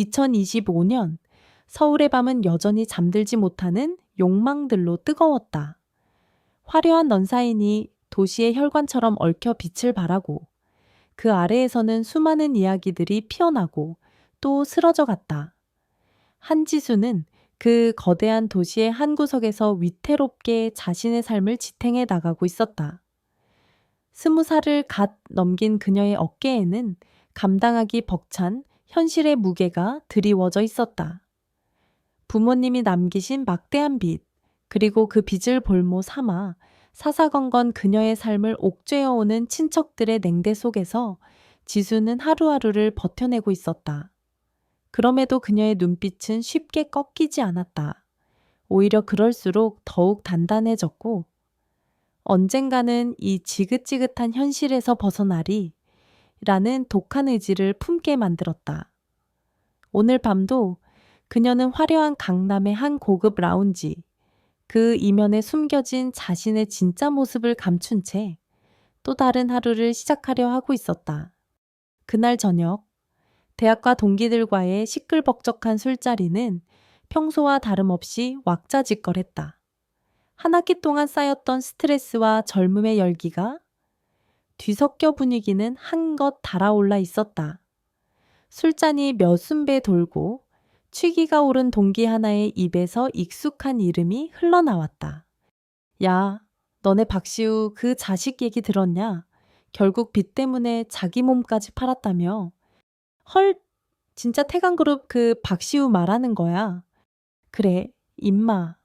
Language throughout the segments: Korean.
2025년 서울의 밤은 여전히 잠들지 못하는 욕망들로 뜨거웠다. 화려한 넌사인이 도시의 혈관처럼 얽혀 빛을 발하고 그 아래에서는 수많은 이야기들이 피어나고 또 쓰러져 갔다. 한지수는 그 거대한 도시의 한 구석에서 위태롭게 자신의 삶을 지탱해 나가고 있었다. 20살을 갓 넘긴 그녀의 어깨에는 감당하기 벅찬 현실의 무게가 드리워져 있었다. 부모님이 남기신 막대한 빚, 그리고 그 빚을 볼모 삼아 사사건건 그녀의 삶을 옥죄어오는 친척들의 냉대 속에서 지수는 하루하루를 버텨내고 있었다. 그럼에도 그녀의 눈빛은 쉽게 꺾이지 않았다. 오히려 그럴수록 더욱 단단해졌고 언젠가는 이 지긋지긋한 현실에서 벗어나리 라는 독한 의지를 품게 만들었다. 오늘 밤도 그녀는 화려한 강남의 한 고급 라운지, 그 이면에 숨겨진 자신의 진짜 모습을 감춘 채 또 다른 하루를 시작하려 하고 있었다. 그날 저녁, 대학과 동기들과의 시끌벅적한 술자리는 평소와 다름없이 왁자지껄했다. 한 학기 동안 쌓였던 스트레스와 젊음의 열기가 뒤섞여 분위기는 한껏 달아올라 있었다. 술잔이 몇 순배 돌고 취기가 오른 동기 하나의 입에서 익숙한 이름이 흘러나왔다. 야, 너네 박시우 그 자식 얘기 들었냐? 결국 빚 때문에 자기 몸까지 팔았다며. 헐, 진짜 태강그룹 그 박시우 말하는 거야. 그래, 임마.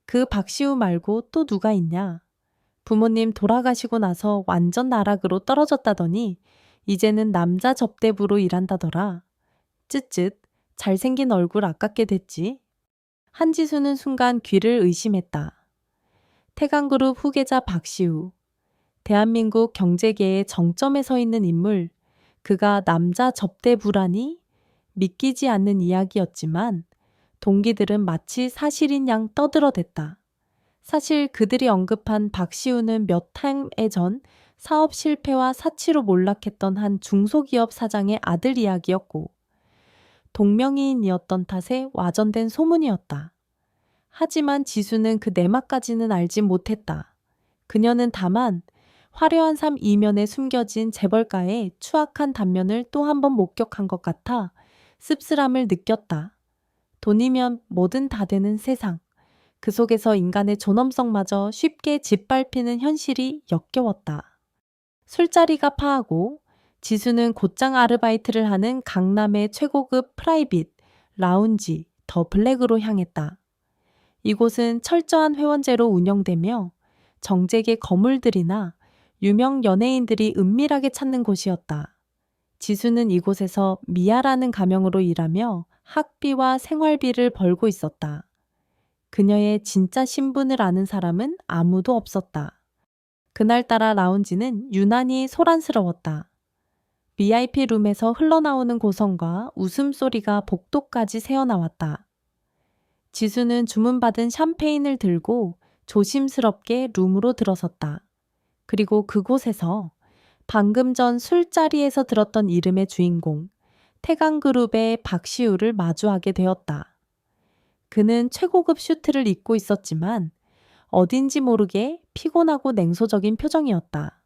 그 박시우 말고 또 누가 있냐? 부모님 돌아가시고 나서 완전 나락으로 떨어졌다더니 이제는 남자 접대부로 일한다더라. 쯧쯧, 잘생긴 얼굴 아깝게 됐지. 한지수는 순간 귀를 의심했다. 태강그룹 후계자 박시우. 대한민국 경제계의 정점에 서 있는 인물. 그가 남자 접대부라니? 믿기지 않는 이야기였지만 동기들은 마치 사실인 양 떠들어댔다. 사실 그들이 언급한 박시우는 몇 해 전 사업 실패와 사치로 몰락했던 한 중소기업 사장의 아들 이야기였고 동명이인이었던 탓에 와전된 소문이었다. 하지만 지수는 그 내막까지는 알지 못했다. 그녀는 다만 화려한 삶 이면에 숨겨진 재벌가의 추악한 단면을 또 한 번 목격한 것 같아 씁쓸함을 느꼈다. 돈이면 뭐든 다 되는 세상. 그 속에서 인간의 존엄성마저 쉽게 짓밟히는 현실이 역겨웠다. 술자리가 파하고 지수는 곧장 아르바이트를 하는 강남의 최고급 프라이빗, 라운지, 더 블랙으로 향했다. 이곳은 철저한 회원제로 운영되며 정재계 거물들이나 유명 연예인들이 은밀하게 찾는 곳이었다. 지수는 이곳에서 미아라는 가명으로 일하며 학비와 생활비를 벌고 있었다. 그녀의 진짜 신분을 아는 사람은 아무도 없었다. 그날따라 라운지는 유난히 소란스러웠다. VIP 룸에서 흘러나오는 고성과 웃음소리가 복도까지 새어나왔다. 지수는 주문받은 샴페인을 들고 조심스럽게 룸으로 들어섰다. 그리고 그곳에서 방금 전 술자리에서 들었던 이름의 주인공, 태강그룹의 박시우를 마주하게 되었다. 그는 최고급 슈트를 입고 있었지만 어딘지 모르게 피곤하고 냉소적인 표정이었다.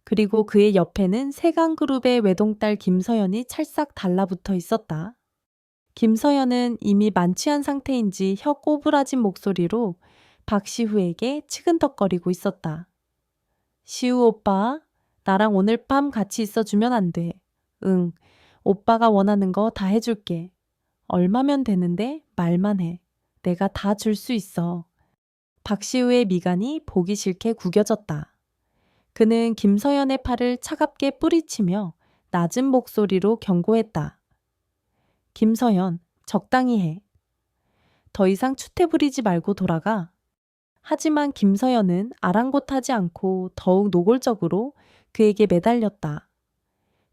그리고 그의 옆에는 세강그룹의 외동딸 김서연이 찰싹 달라붙어 있었다. 김서연은 이미 만취한 상태인지 혀 꼬부라진 목소리로 박시우에게 치근덕거리고 있었다. 시우 오빠, 나랑 오늘 밤 같이 있어주면 안 돼. 응, 오빠가 원하는 거 다 해줄게. 얼마면 되는데 말만 해. 내가 다 줄 수 있어. 박시우의 미간이 보기 싫게 구겨졌다. 그는 김서연의 팔을 차갑게 뿌리치며 낮은 목소리로 경고했다. 김서연, 적당히 해. 더 이상 추태 부리지 말고 돌아가. 하지만 김서연은 아랑곳하지 않고 더욱 노골적으로 그에게 매달렸다.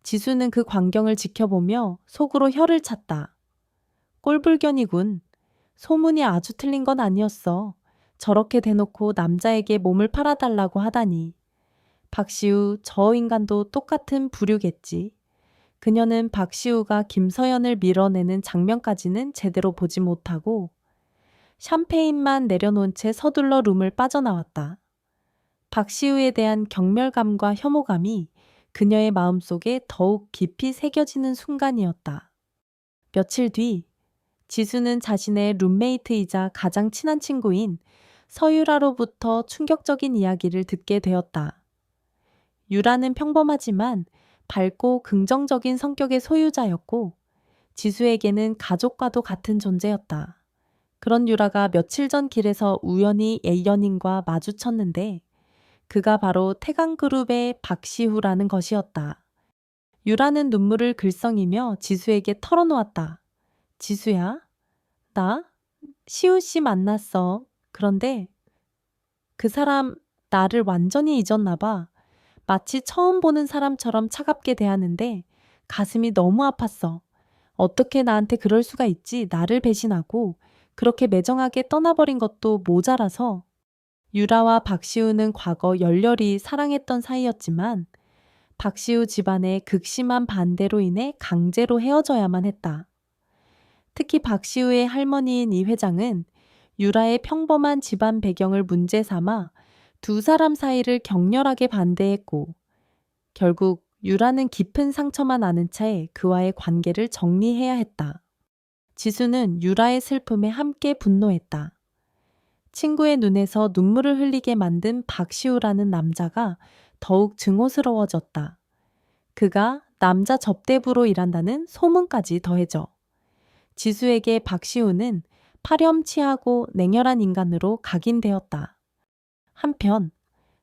지수는 그 광경을 지켜보며 속으로 혀를 찼다. 꼴불견이군. 소문이 아주 틀린 건 아니었어. 저렇게 대놓고 남자에게 몸을 팔아달라고 하다니. 박시우, 저 인간도 똑같은 부류겠지. 그녀는 박시우가 김서연을 밀어내는 장면까지는 제대로 보지 못하고 샴페인만 내려놓은 채 서둘러 룸을 빠져나왔다. 박시우에 대한 경멸감과 혐오감이 그녀의 마음속에 더욱 깊이 새겨지는 순간이었다. 며칠 뒤 지수는 자신의 룸메이트이자 가장 친한 친구인 서유라로부터 충격적인 이야기를 듣게 되었다. 유라는 평범하지만 밝고 긍정적인 성격의 소유자였고 지수에게는 가족과도 같은 존재였다. 그런 유라가 며칠 전 길에서 우연히 A연인과 마주쳤는데 그가 바로 태강그룹의 박시우라는 것이었다. 유라는 눈물을 글썽이며 지수에게 털어놓았다. 지수야, 나 시우 씨 만났어. 그런데 그 사람 나를 완전히 잊었나 봐. 마치 처음 보는 사람처럼 차갑게 대하는데 가슴이 너무 아팠어. 어떻게 나한테 그럴 수가 있지? 나를 배신하고 그렇게 매정하게 떠나버린 것도 모자라서. 유라와 박시우는 과거 열렬히 사랑했던 사이였지만 박시우 집안의 극심한 반대로 인해 강제로 헤어져야만 했다. 특히 박시우의 할머니인 이 회장은 유라의 평범한 집안 배경을 문제 삼아 두 사람 사이를 격렬하게 반대했고 결국 유라는 깊은 상처만 아는 채 그와의 관계를 정리해야 했다. 지수는 유라의 슬픔에 함께 분노했다. 친구의 눈에서 눈물을 흘리게 만든 박시우라는 남자가 더욱 증오스러워졌다. 그가 남자 접대부로 일한다는 소문까지 더해져 지수에게 박시우는 파렴치하고 냉혈한 인간으로 각인되었다. 한편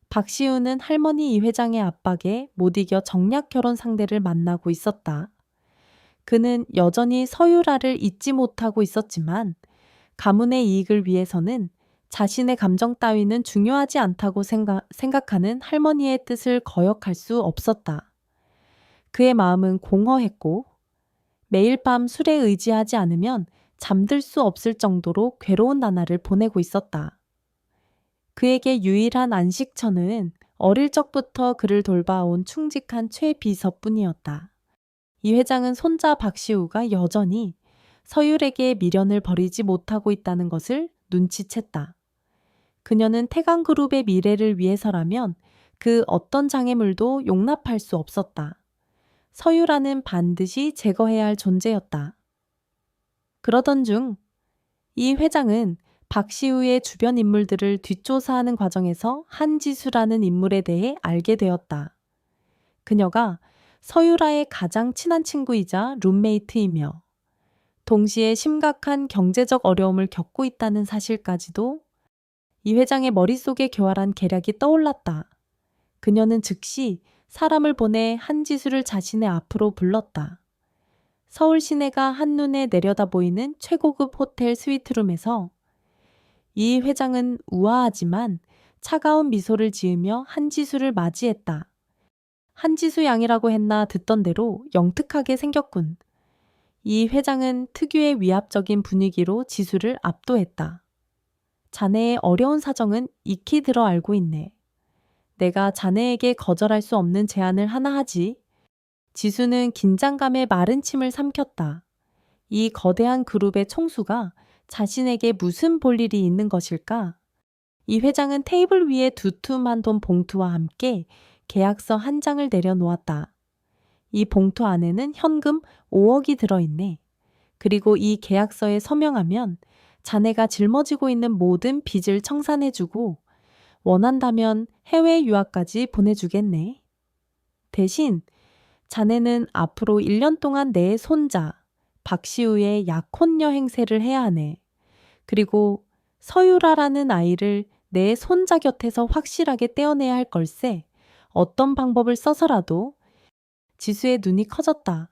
박시우는 할머니 이 회장의 압박에 못 이겨 정략 결혼 상대를 만나고 있었다. 그는 여전히 서유라를 잊지 못하고 있었지만 가문의 이익을 위해서는 자신의 감정 따위는 중요하지 않다고 생각하는 할머니의 뜻을 거역할 수 없었다. 그의 마음은 공허했고 매일 밤 술에 의지하지 않으면 잠들 수 없을 정도로 괴로운 나날을 보내고 있었다. 그에게 유일한 안식처는 어릴 적부터 그를 돌봐온 충직한 최 비서뿐이었다. 이 회장은 손자 박시우가 여전히 서율에게 미련을 버리지 못하고 있다는 것을 눈치챘다. 그녀는 태강그룹의 미래를 위해서라면 그 어떤 장애물도 용납할 수 없었다. 서유라는 반드시 제거해야 할 존재였다. 그러던 중 이 회장은 박시우의 주변 인물들을 뒷조사하는 과정에서 한지수라는 인물에 대해 알게 되었다. 그녀가 서유라의 가장 친한 친구이자 룸메이트이며 동시에 심각한 경제적 어려움을 겪고 있다는 사실까지도 이 회장의 머릿속에 교활한 계략이 떠올랐다. 그녀는 즉시 사람을 보내 한지수를 자신의 앞으로 불렀다. 서울 시내가 한눈에 내려다 보이는 최고급 호텔 스위트룸에서 이 회장은 우아하지만 차가운 미소를 지으며 한지수를 맞이했다. 한지수 양이라고 했나 듣던 대로 영특하게 생겼군. 이 회장은 특유의 위압적인 분위기로 지수를 압도했다. 자네의 어려운 사정은 익히 들어 알고 있네. 내가 자네에게 거절할 수 없는 제안을 하나 하지. 지수는 긴장감에 마른 침을 삼켰다. 이 거대한 그룹의 총수가 자신에게 무슨 볼일이 있는 것일까? 이 회장은 테이블 위에 두툼한 돈 봉투와 함께 계약서 한 장을 내려놓았다. 이 봉투 안에는 현금 5억이 들어있네. 그리고 이 계약서에 서명하면 자네가 짊어지고 있는 모든 빚을 청산해주고 원한다면 해외 유학까지 보내주겠네. 대신 자네는 앞으로 1년 동안 내 손자 박시우의 약혼녀 행세를 해야 하네. 그리고 서유라라는 아이를 내 손자 곁에서 확실하게 떼어내야 할 걸세. 어떤 방법을 써서라도. 지수의 눈이 커졌다.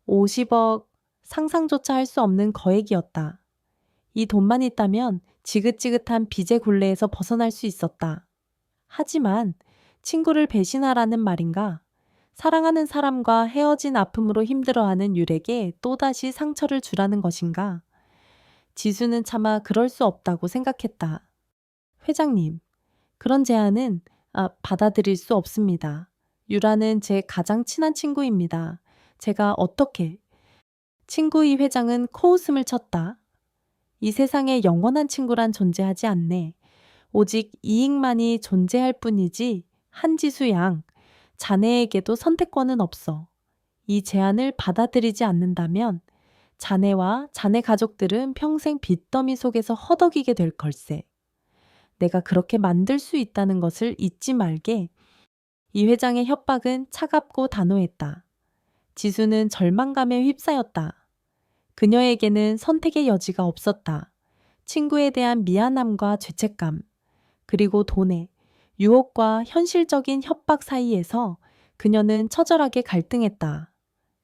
50억, 상상조차 할 수 없는 거액이었다. 이 돈만 있다면 지긋지긋한 빚의 굴레에서 벗어날 수 있었다. 하지만 친구를 배신하라는 말인가? 사랑하는 사람과 헤어진 아픔으로 힘들어하는 율에게 또다시 상처를 주라는 것인가? 지수는 차마 그럴 수 없다고 생각했다. 회장님, 그런 제안은 받아들일 수 없습니다. 유라는 제 가장 친한 친구입니다. 제가 어떻게? 친구 이 회장은 코웃음을 쳤다. 이 세상에 영원한 친구란 존재하지 않네. 오직 이익만이 존재할 뿐이지. 한지수 양, 자네에게도 선택권은 없어. 이 제안을 받아들이지 않는다면 자네와 자네 가족들은 평생 빚더미 속에서 허덕이게 될 걸세. 내가 그렇게 만들 수 있다는 것을 잊지 말게. 이 회장의 협박은 차갑고 단호했다. 지수는 절망감에 휩싸였다. 그녀에게는 선택의 여지가 없었다. 친구에 대한 미안함과 죄책감, 그리고 돈의 유혹과 현실적인 협박 사이에서 그녀는 처절하게 갈등했다.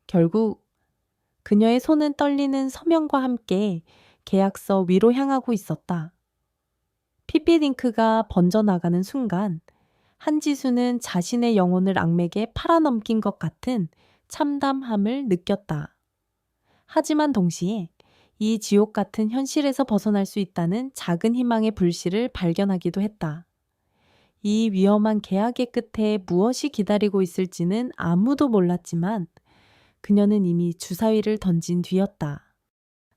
결국 그녀의 손은 떨리는 서명과 함께 계약서 위로 향하고 있었다. 피피링크가 번져나가는 순간 한지수는 자신의 영혼을 악맥에 팔아넘긴 것 같은 참담함을 느꼈다. 하지만 동시에 이 지옥 같은 현실에서 벗어날 수 있다는 작은 희망의 불씨를 발견하기도 했다. 이 위험한 계약의 끝에 무엇이 기다리고 있을지는 아무도 몰랐지만 그녀는 이미 주사위를 던진 뒤였다.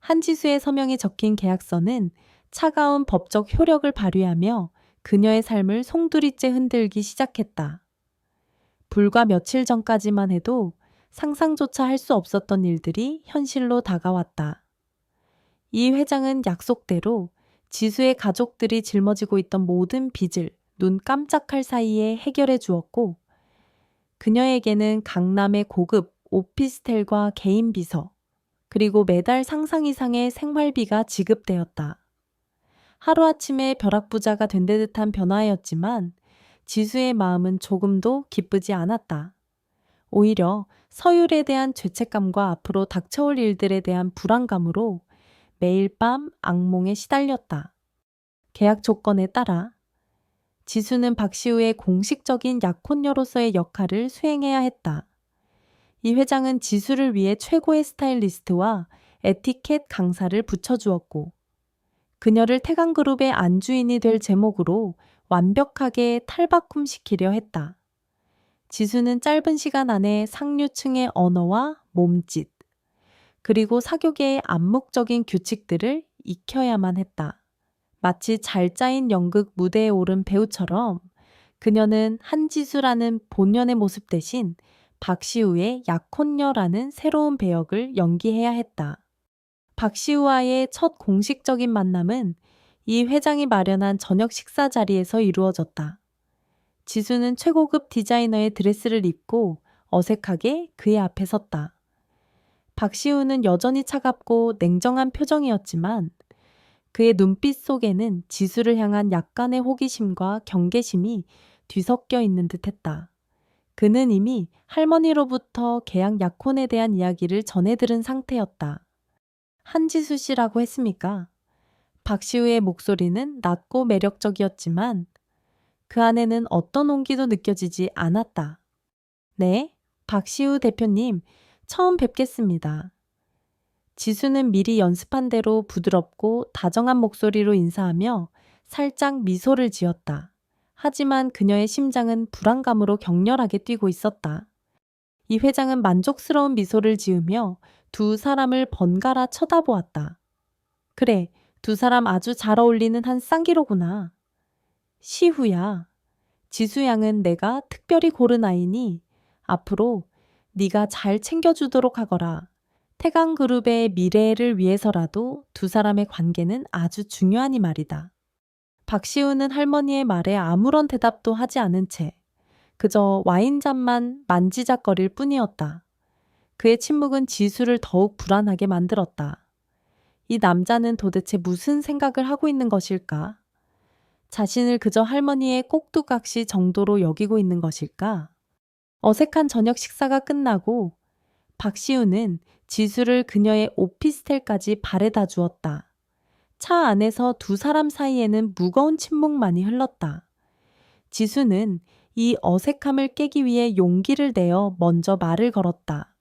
한지수의 서명이 적힌 계약서는 차가운 법적 효력을 발휘하며 그녀의 삶을 송두리째 흔들기 시작했다. 불과 며칠 전까지만 해도 상상조차 할 수 없었던 일들이 현실로 다가왔다. 이 회장은 약속대로 지수의 가족들이 짊어지고 있던 모든 빚을 눈 깜짝할 사이에 해결해 주었고, 그녀에게는 강남의 고급 오피스텔과 개인 비서, 그리고 매달 상상 이상의 생활비가 지급되었다. 하루아침에 벼락부자가 된 듯한 변화였지만 지수의 마음은 조금도 기쁘지 않았다. 오히려 서율에 대한 죄책감과 앞으로 닥쳐올 일들에 대한 불안감으로 매일 밤 악몽에 시달렸다. 계약 조건에 따라 지수는 박시우의 공식적인 약혼녀로서의 역할을 수행해야 했다. 이 회장은 지수를 위해 최고의 스타일리스트와 에티켓 강사를 붙여주었고, 그녀를 태강그룹의 안주인이 될 제목으로 완벽하게 탈바꿈시키려 했다. 지수는 짧은 시간 안에 상류층의 언어와 몸짓, 그리고 사교계의 암묵적인 규칙들을 익혀야만 했다. 마치 잘 짜인 연극 무대에 오른 배우처럼 그녀는 한지수라는 본연의 모습 대신 박시우의 약혼녀라는 새로운 배역을 연기해야 했다. 박시우와의 첫 공식적인 만남은 이 회장이 마련한 저녁 식사 자리에서 이루어졌다. 지수는 최고급 디자이너의 드레스를 입고 어색하게 그의 앞에 섰다. 박시우는 여전히 차갑고 냉정한 표정이었지만 그의 눈빛 속에는 지수를 향한 약간의 호기심과 경계심이 뒤섞여 있는 듯했다. 그는 이미 할머니로부터 계약 약혼에 대한 이야기를 전해 들은 상태였다. 한지수 씨라고 했습니까? 박시우의 목소리는 낮고 매력적이었지만 그 안에는 어떤 온기도 느껴지지 않았다. 네, 박시우 대표님, 처음 뵙겠습니다. 지수는 미리 연습한 대로 부드럽고 다정한 목소리로 인사하며 살짝 미소를 지었다. 하지만 그녀의 심장은 불안감으로 격렬하게 뛰고 있었다. 이 회장은 만족스러운 미소를 지으며 두 사람을 번갈아 쳐다보았다. 그래, 두 사람 아주 잘 어울리는 한 쌍기로구나. 시후야, 지수 양은 내가 특별히 고른 아이니 앞으로 네가 잘 챙겨주도록 하거라. 태강그룹의 미래를 위해서라도 두 사람의 관계는 아주 중요하니 말이다. 박시우는 할머니의 말에 아무런 대답도 하지 않은 채 그저 와인잔만 만지작거릴 뿐이었다. 그의 침묵은 지수를 더욱 불안하게 만들었다. 이 남자는 도대체 무슨 생각을 하고 있는 것일까? 자신을 그저 할머니의 꼭두각시 정도로 여기고 있는 것일까? 어색한 저녁 식사가 끝나고 박시우는 지수를 그녀의 오피스텔까지 바래다 주었다. 차 안에서 두 사람 사이에는 무거운 침묵만이 흘렀다. 지수는 이 어색함을 깨기 위해 용기를 내어 먼저 말을 걸었다.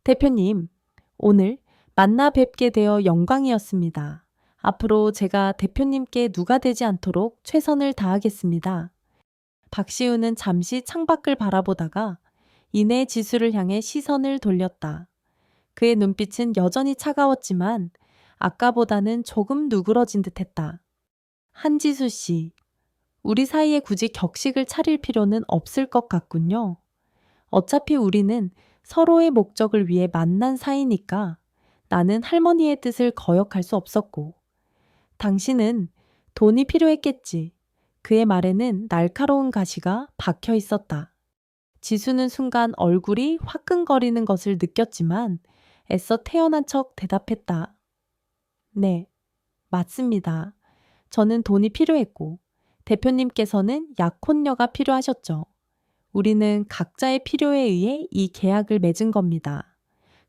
대표님, 오늘 만나 뵙게 되어 영광이었습니다. 앞으로 제가 대표님께 누가 되지 않도록 최선을 다하겠습니다. 박시우는 잠시 창밖을 바라보다가 이내 지수를 향해 시선을 돌렸다. 그의 눈빛은 여전히 차가웠지만 아까보다는 조금 누그러진 듯했다. 한지수 씨, 우리 사이에 굳이 격식을 차릴 필요는 없을 것 같군요. 어차피 우리는 서로의 목적을 위해 만난 사이니까 나는 할머니의 뜻을 거역할 수 없었고, 당신은 돈이 필요했겠지. 그의 말에는 날카로운 가시가 박혀 있었다. 지수는 순간 얼굴이 화끈거리는 것을 느꼈지만 애써 태연한 척 대답했다. 네, 맞습니다. 저는 돈이 필요했고 대표님께서는 약혼녀가 필요하셨죠. 우리는 각자의 필요에 의해 이 계약을 맺은 겁니다.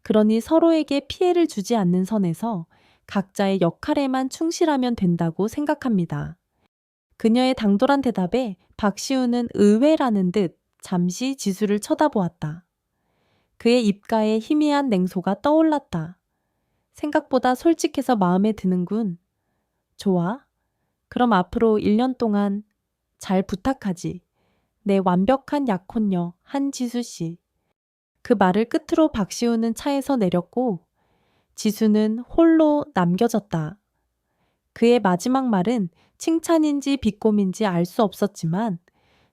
그러니 서로에게 피해를 주지 않는 선에서 각자의 역할에만 충실하면 된다고 생각합니다. 그녀의 당돌한 대답에 박시우는 의외라는 듯 잠시 지수를 쳐다보았다. 그의 입가에 희미한 냉소가 떠올랐다. 생각보다 솔직해서 마음에 드는군. 좋아. 그럼 앞으로 1년 동안 잘 부탁하지. 내 완벽한 약혼녀 한지수 씨. 그 말을 끝으로 박시우는 차에서 내렸고 지수는 홀로 남겨졌다. 그의 마지막 말은 칭찬인지 비꼼인지 알 수 없었지만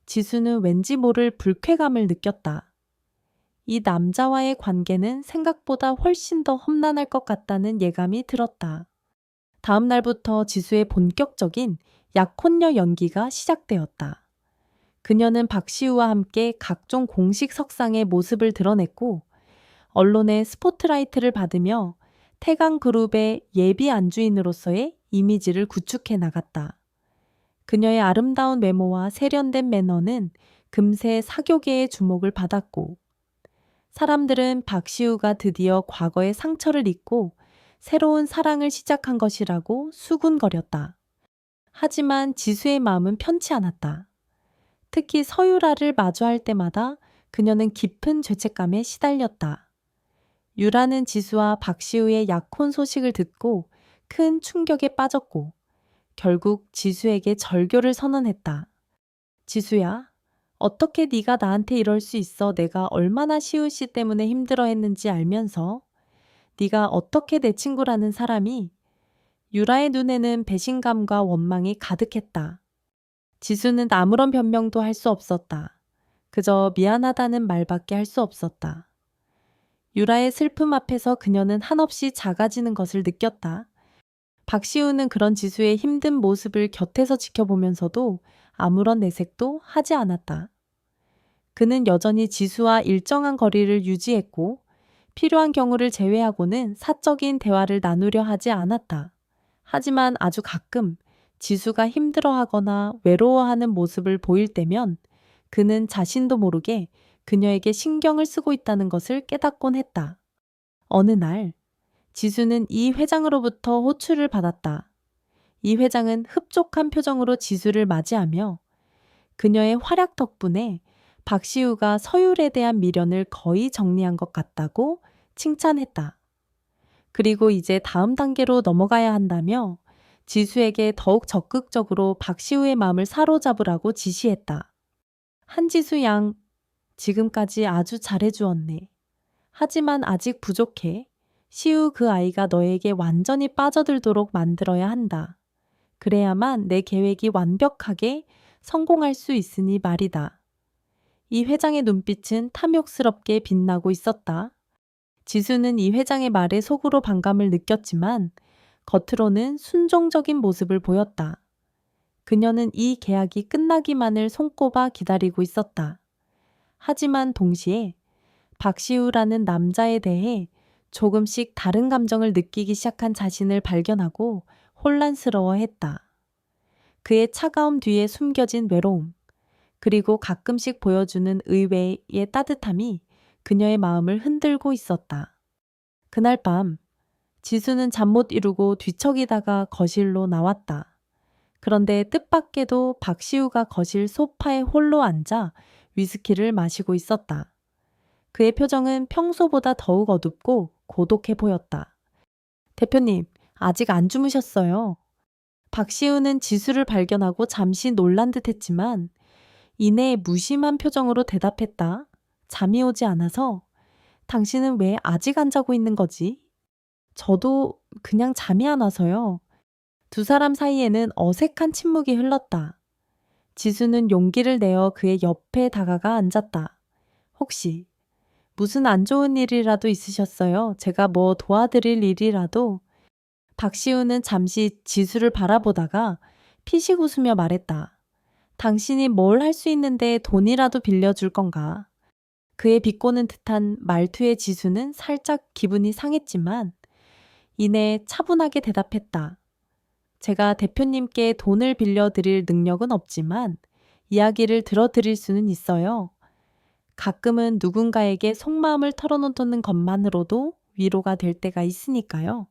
지수는 왠지 모를 불쾌감을 느꼈다. 이 남자와의 관계는 생각보다 훨씬 더 험난할 것 같다는 예감이 들었다. 다음 날부터 지수의 본격적인 약혼녀 연기가 시작되었다. 그녀는 박시우와 함께 각종 공식 석상의 모습을 드러냈고 언론의 스포트라이트를 받으며 태강 그룹의 예비 안주인으로서의 이미지를 구축해 나갔다. 그녀의 아름다운 외모와 세련된 매너는 금세 사교계의 주목을 받았고 사람들은 박시우가 드디어 과거의 상처를 잊고 새로운 사랑을 시작한 것이라고 수군거렸다. 하지만 지수의 마음은 편치 않았다. 특히 서유라를 마주할 때마다 그녀는 깊은 죄책감에 시달렸다. 유라는 지수와 박시우의 약혼 소식을 듣고 큰 충격에 빠졌고 결국 지수에게 절교를 선언했다. 지수야, 어떻게 네가 나한테 이럴 수 있어? 내가 얼마나 시우 씨 때문에 힘들어했는지 알면서 네가 어떻게 내 친구라는 사람이. 유라의 눈에는 배신감과 원망이 가득했다. 지수는 아무런 변명도 할 수 없었다. 그저 미안하다는 말밖에 할 수 없었다. 유라의 슬픔 앞에서 그녀는 한없이 작아지는 것을 느꼈다. 박시우는 그런 지수의 힘든 모습을 곁에서 지켜보면서도 아무런 내색도 하지 않았다. 그는 여전히 지수와 일정한 거리를 유지했고 필요한 경우를 제외하고는 사적인 대화를 나누려 하지 않았다. 하지만 아주 가끔 지수가 힘들어하거나 외로워하는 모습을 보일 때면 그는 자신도 모르게 그녀에게 신경을 쓰고 있다는 것을 깨닫곤 했다. 어느 날 지수는 이 회장으로부터 호출을 받았다. 이 회장은 흡족한 표정으로 지수를 맞이하며 그녀의 활약 덕분에 박시우가 서율에 대한 미련을 거의 정리한 것 같다고 칭찬했다. 그리고 이제 다음 단계로 넘어가야 한다며 지수에게 더욱 적극적으로 박시우의 마음을 사로잡으라고 지시했다. 한지수 양, 지금까지 아주 잘해주었네. 하지만 아직 부족해. 시우 그 아이가 너에게 완전히 빠져들도록 만들어야 한다. 그래야만 내 계획이 완벽하게 성공할 수 있으니 말이다. 이 회장의 눈빛은 탐욕스럽게 빛나고 있었다. 지수는 이 회장의 말에 속으로 반감을 느꼈지만 겉으로는 순종적인 모습을 보였다. 그녀는 이 계약이 끝나기만을 손꼽아 기다리고 있었다. 하지만 동시에 박시우라는 남자에 대해 조금씩 다른 감정을 느끼기 시작한 자신을 발견하고 혼란스러워했다. 그의 차가움 뒤에 숨겨진 외로움, 그리고 가끔씩 보여주는 의외의 따뜻함이 그녀의 마음을 흔들고 있었다. 그날 밤 지수는 잠 못 이루고 뒤척이다가 거실로 나왔다. 그런데 뜻밖에도 박시우가 거실 소파에 홀로 앉아 위스키를 마시고 있었다. 그의 표정은 평소보다 더욱 어둡고 고독해 보였다. 대표님, 아직 안 주무셨어요. 박시우는 지수를 발견하고 잠시 놀란 듯 했지만 이내 무심한 표정으로 대답했다. 잠이 오지 않아서 당신은 왜 아직 안 자고 있는 거지? 저도 그냥 잠이 안 와서요. 두 사람 사이에는 어색한 침묵이 흘렀다. 지수는 용기를 내어 그의 옆에 다가가 앉았다. 혹시 무슨 안 좋은 일이라도 있으셨어요? 제가 뭐 도와드릴 일이라도. 박시우는 잠시 지수를 바라보다가 피식 웃으며 말했다. 당신이 뭘 할 수 있는데 돈이라도 빌려줄 건가? 그의 비꼬는 듯한 말투의 지수는 살짝 기분이 상했지만 이내 차분하게 대답했다. 제가 대표님께 돈을 빌려드릴 능력은 없지만 이야기를 들어드릴 수는 있어요. 가끔은 누군가에게 속마음을 털어놓는 것만으로도 위로가 될 때가 있으니까요.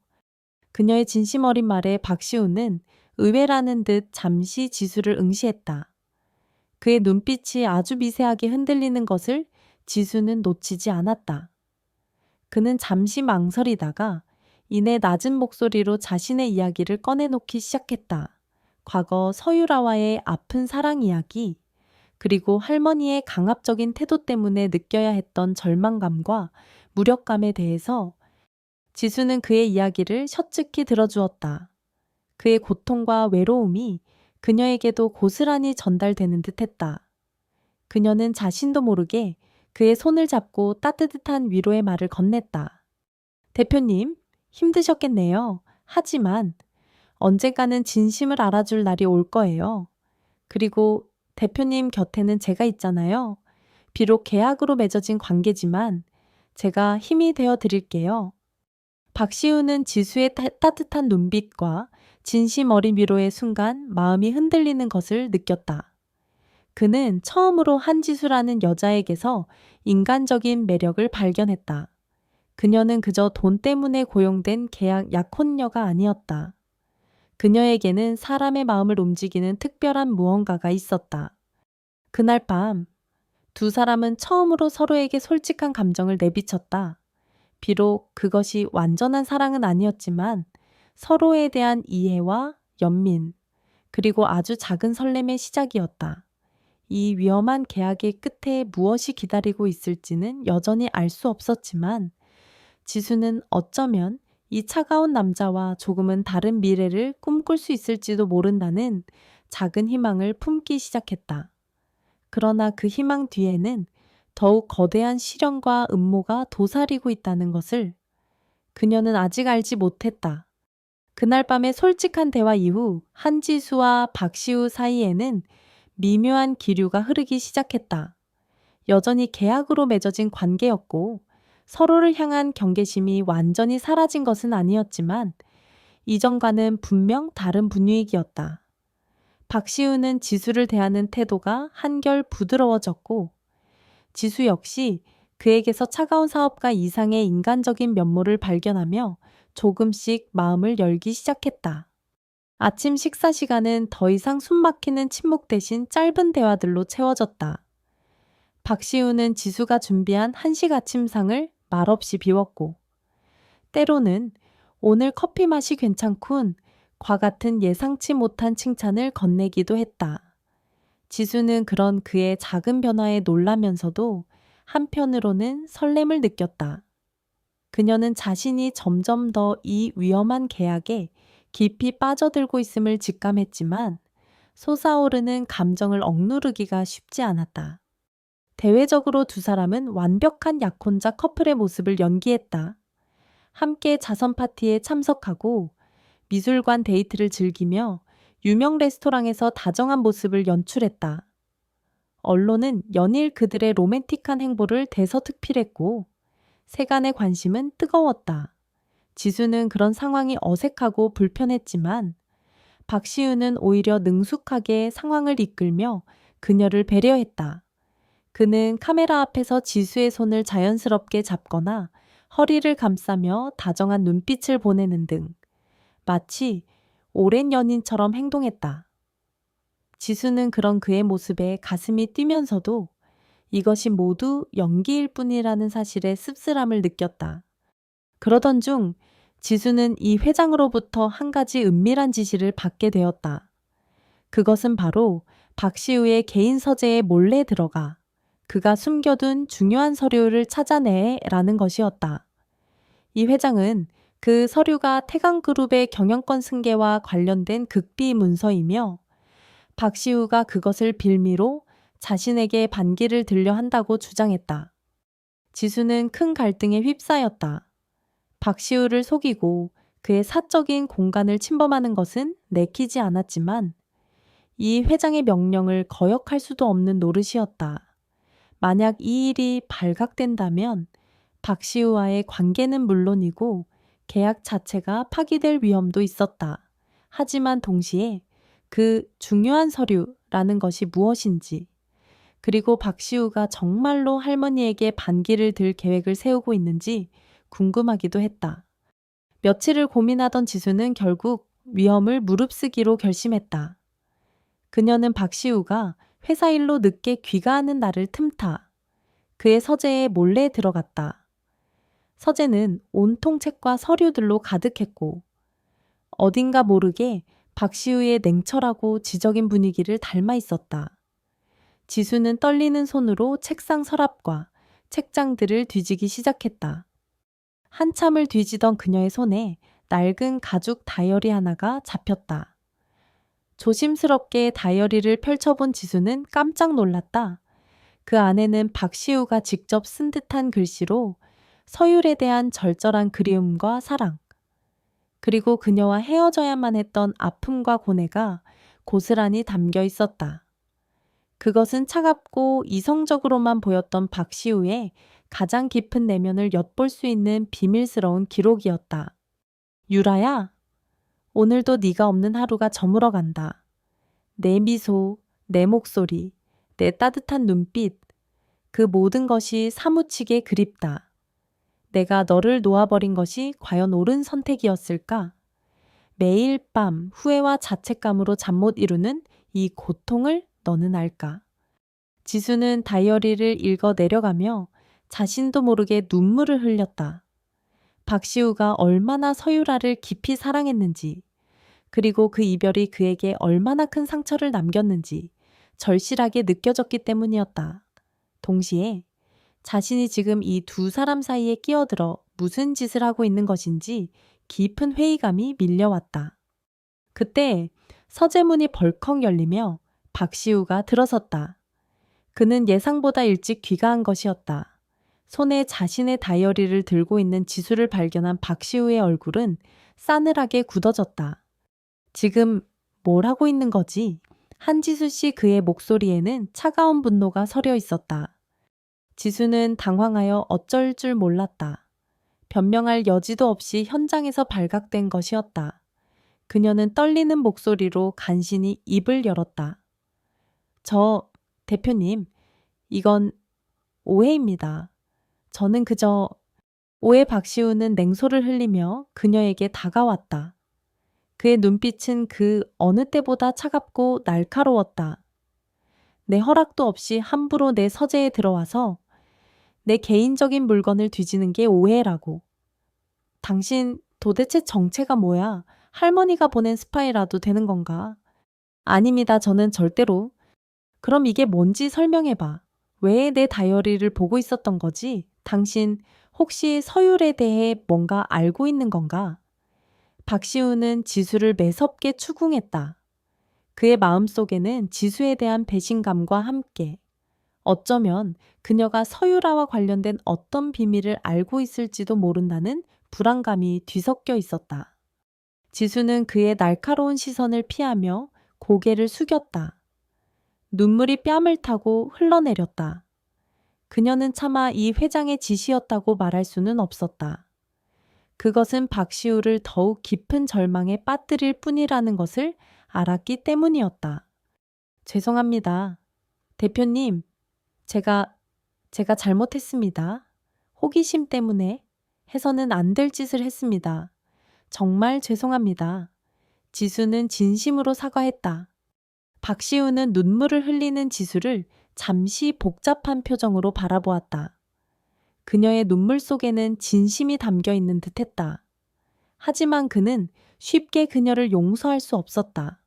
그녀의 진심 어린 말에 박시우는 의외라는 듯 잠시 지수를 응시했다. 그의 눈빛이 아주 미세하게 흔들리는 것을 지수는 놓치지 않았다. 그는 잠시 망설이다가 이내 낮은 목소리로 자신의 이야기를 꺼내놓기 시작했다. 과거 서유라와의 아픈 사랑 이야기, 그리고 할머니의 강압적인 태도 때문에 느껴야 했던 절망감과 무력감에 대해서 지수는 그의 이야기를 셔츠키 들어주었다. 그의 고통과 외로움이 그녀에게도 고스란히 전달되는 듯했다. 그녀는 자신도 모르게 그의 손을 잡고 따뜻한 위로의 말을 건넸다. 대표님, 힘드셨겠네요. 하지만 언젠가는 진심을 알아줄 날이 올 거예요. 그리고 대표님 곁에는 제가 있잖아요. 비록 계약으로 맺어진 관계지만 제가 힘이 되어 드릴게요. 박시우는 지수의 따뜻한 눈빛과 진심 어린 위로의 순간 마음이 흔들리는 것을 느꼈다. 그는 처음으로 한지수라는 여자에게서 인간적인 매력을 발견했다. 그녀는 그저 돈 때문에 고용된 계약 약혼녀가 아니었다. 그녀에게는 사람의 마음을 움직이는 특별한 무언가가 있었다. 그날 밤, 두 사람은 처음으로 서로에게 솔직한 감정을 내비쳤다. 비록 그것이 완전한 사랑은 아니었지만 서로에 대한 이해와 연민, 그리고 아주 작은 설렘의 시작이었다. 이 위험한 계약의 끝에 무엇이 기다리고 있을지는 여전히 알 수 없었지만 지수는 어쩌면 이 차가운 남자와 조금은 다른 미래를 꿈꿀 수 있을지도 모른다는 작은 희망을 품기 시작했다. 그러나 그 희망 뒤에는 더욱 거대한 시련과 음모가 도사리고 있다는 것을 그녀는 아직 알지 못했다. 그날 밤의 솔직한 대화 이후 한지수와 박시우 사이에는 미묘한 기류가 흐르기 시작했다. 여전히 계약으로 맺어진 관계였고 서로를 향한 경계심이 완전히 사라진 것은 아니었지만 이전과는 분명 다른 분위기였다. 박시우는 지수를 대하는 태도가 한결 부드러워졌고 지수 역시 그에게서 차가운 사업가 이상의 인간적인 면모를 발견하며 조금씩 마음을 열기 시작했다. 아침 식사 시간은 더 이상 숨막히는 침묵 대신 짧은 대화들로 채워졌다. 박시우는 지수가 준비한 한식 아침상을 말없이 비웠고 때로는 오늘 커피 맛이 괜찮군 과 같은 예상치 못한 칭찬을 건네기도 했다. 지수는 그런 그의 작은 변화에 놀라면서도 한편으로는 설렘을 느꼈다. 그녀는 자신이 점점 더 이 위험한 계약에 깊이 빠져들고 있음을 직감했지만 솟아오르는 감정을 억누르기가 쉽지 않았다. 대외적으로 두 사람은 완벽한 약혼자 커플의 모습을 연기했다. 함께 자선 파티에 참석하고 미술관 데이트를 즐기며 유명 레스토랑에서 다정한 모습을 연출했다. 언론은 연일 그들의 로맨틱한 행보를 대서특필했고 세간의 관심은 뜨거웠다. 지수는 그런 상황이 어색하고 불편했지만 박시우는 오히려 능숙하게 상황을 이끌며 그녀를 배려했다. 그는 카메라 앞에서 지수의 손을 자연스럽게 잡거나 허리를 감싸며 다정한 눈빛을 보내는 등 마치 오랜 연인처럼 행동했다. 지수는 그런 그의 모습에 가슴이 뛰면서도 이것이 모두 연기일 뿐이라는 사실에 씁쓸함을 느꼈다. 그러던 중 지수는 이 회장으로부터 한 가지 은밀한 지시를 받게 되었다. 그것은 바로 박시우의 개인 서재에 몰래 들어가 그가 숨겨둔 중요한 서류를 찾아내라는 것이었다. 이 회장은 그 서류가 태강그룹의 경영권 승계와 관련된 극비 문서이며 박시우가 그것을 빌미로 자신에게 반기를 들려 한다고 주장했다. 지수는 큰 갈등에 휩싸였다. 박시우를 속이고 그의 사적인 공간을 침범하는 것은 내키지 않았지만 이 회장의 명령을 거역할 수도 없는 노릇이었다. 만약 이 일이 발각된다면 박시우와의 관계는 물론이고 계약 자체가 파기될 위험도 있었다. 하지만 동시에 그 중요한 서류라는 것이 무엇인지, 그리고 박시우가 정말로 할머니에게 반기를 들 계획을 세우고 있는지 궁금하기도 했다. 며칠을 고민하던 지수는 결국 위험을 무릅쓰기로 결심했다. 그녀는 박시우가 회사 일로 늦게 귀가하는 날을 틈타 그의 서재에 몰래 들어갔다. 서재는 온통 책과 서류들로 가득했고 어딘가 모르게 박시우의 냉철하고 지적인 분위기를 닮아 있었다. 지수는 떨리는 손으로 책상 서랍과 책장들을 뒤지기 시작했다. 한참을 뒤지던 그녀의 손에 낡은 가죽 다이어리 하나가 잡혔다. 조심스럽게 다이어리를 펼쳐본 지수는 깜짝 놀랐다. 그 안에는 박시우가 직접 쓴 듯한 글씨로 서율에 대한 절절한 그리움과 사랑, 그리고 그녀와 헤어져야만 했던 아픔과 고뇌가 고스란히 담겨 있었다. 그것은 차갑고 이성적으로만 보였던 박시우의 가장 깊은 내면을 엿볼 수 있는 비밀스러운 기록이었다. 유라야, 오늘도 네가 없는 하루가 저물어 간다. 내 미소, 내 목소리, 내 따뜻한 눈빛, 그 모든 것이 사무치게 그립다. 내가 너를 놓아버린 것이 과연 옳은 선택이었을까? 매일 밤 후회와 자책감으로 잠 못 이루는 이 고통을 너는 알까? 지수는 다이어리를 읽어 내려가며 자신도 모르게 눈물을 흘렸다. 박시우가 얼마나 서유라를 깊이 사랑했는지, 그리고 그 이별이 그에게 얼마나 큰 상처를 남겼는지 절실하게 느껴졌기 때문이었다. 동시에 자신이 지금 이 두 사람 사이에 끼어들어 무슨 짓을 하고 있는 것인지 깊은 회의감이 밀려왔다. 그때 서재문이 벌컥 열리며 박시우가 들어섰다. 그는 예상보다 일찍 귀가한 것이었다. 손에 자신의 다이어리를 들고 있는 지수를 발견한 박시우의 얼굴은 싸늘하게 굳어졌다. 지금 뭘 하고 있는 거지? 한지수 씨 그의 목소리에는 차가운 분노가 서려 있었다. 지수는 당황하여 어쩔 줄 몰랐다. 변명할 여지도 없이 현장에서 발각된 것이었다. 그녀는 떨리는 목소리로 간신히 입을 열었다. 대표님, 이건 오해입니다. 저는 그저... 오해. 박시우는 냉소를 흘리며 그녀에게 다가왔다. 그의 눈빛은 그 어느 때보다 차갑고 날카로웠다. 내 허락도 없이 함부로 내 서재에 들어와서 내 개인적인 물건을 뒤지는 게 오해라고. 당신 도대체 정체가 뭐야? 할머니가 보낸 스파이라도 되는 건가? 아닙니다. 저는 절대로. 그럼 이게 뭔지 설명해봐. 왜 내 다이어리를 보고 있었던 거지? 당신 혹시 서율에 대해 뭔가 알고 있는 건가? 박시우는 지수를 매섭게 추궁했다. 그의 마음속에는 지수에 대한 배신감과 함께 어쩌면 그녀가 서유라와 관련된 어떤 비밀을 알고 있을지도 모른다는 불안감이 뒤섞여 있었다. 지수는 그의 날카로운 시선을 피하며 고개를 숙였다. 눈물이 뺨을 타고 흘러내렸다. 그녀는 차마 이 회장의 지시였다고 말할 수는 없었다. 그것은 박시우를 더욱 깊은 절망에 빠뜨릴 뿐이라는 것을 알았기 때문이었다. 죄송합니다. 대표님, 제가 잘못했습니다. 호기심 때문에 해서는 안 될 짓을 했습니다. 정말 죄송합니다. 지수는 진심으로 사과했다. 박시우는 눈물을 흘리는 지수를 잠시 복잡한 표정으로 바라보았다. 그녀의 눈물 속에는 진심이 담겨 있는 듯했다. 하지만 그는 쉽게 그녀를 용서할 수 없었다.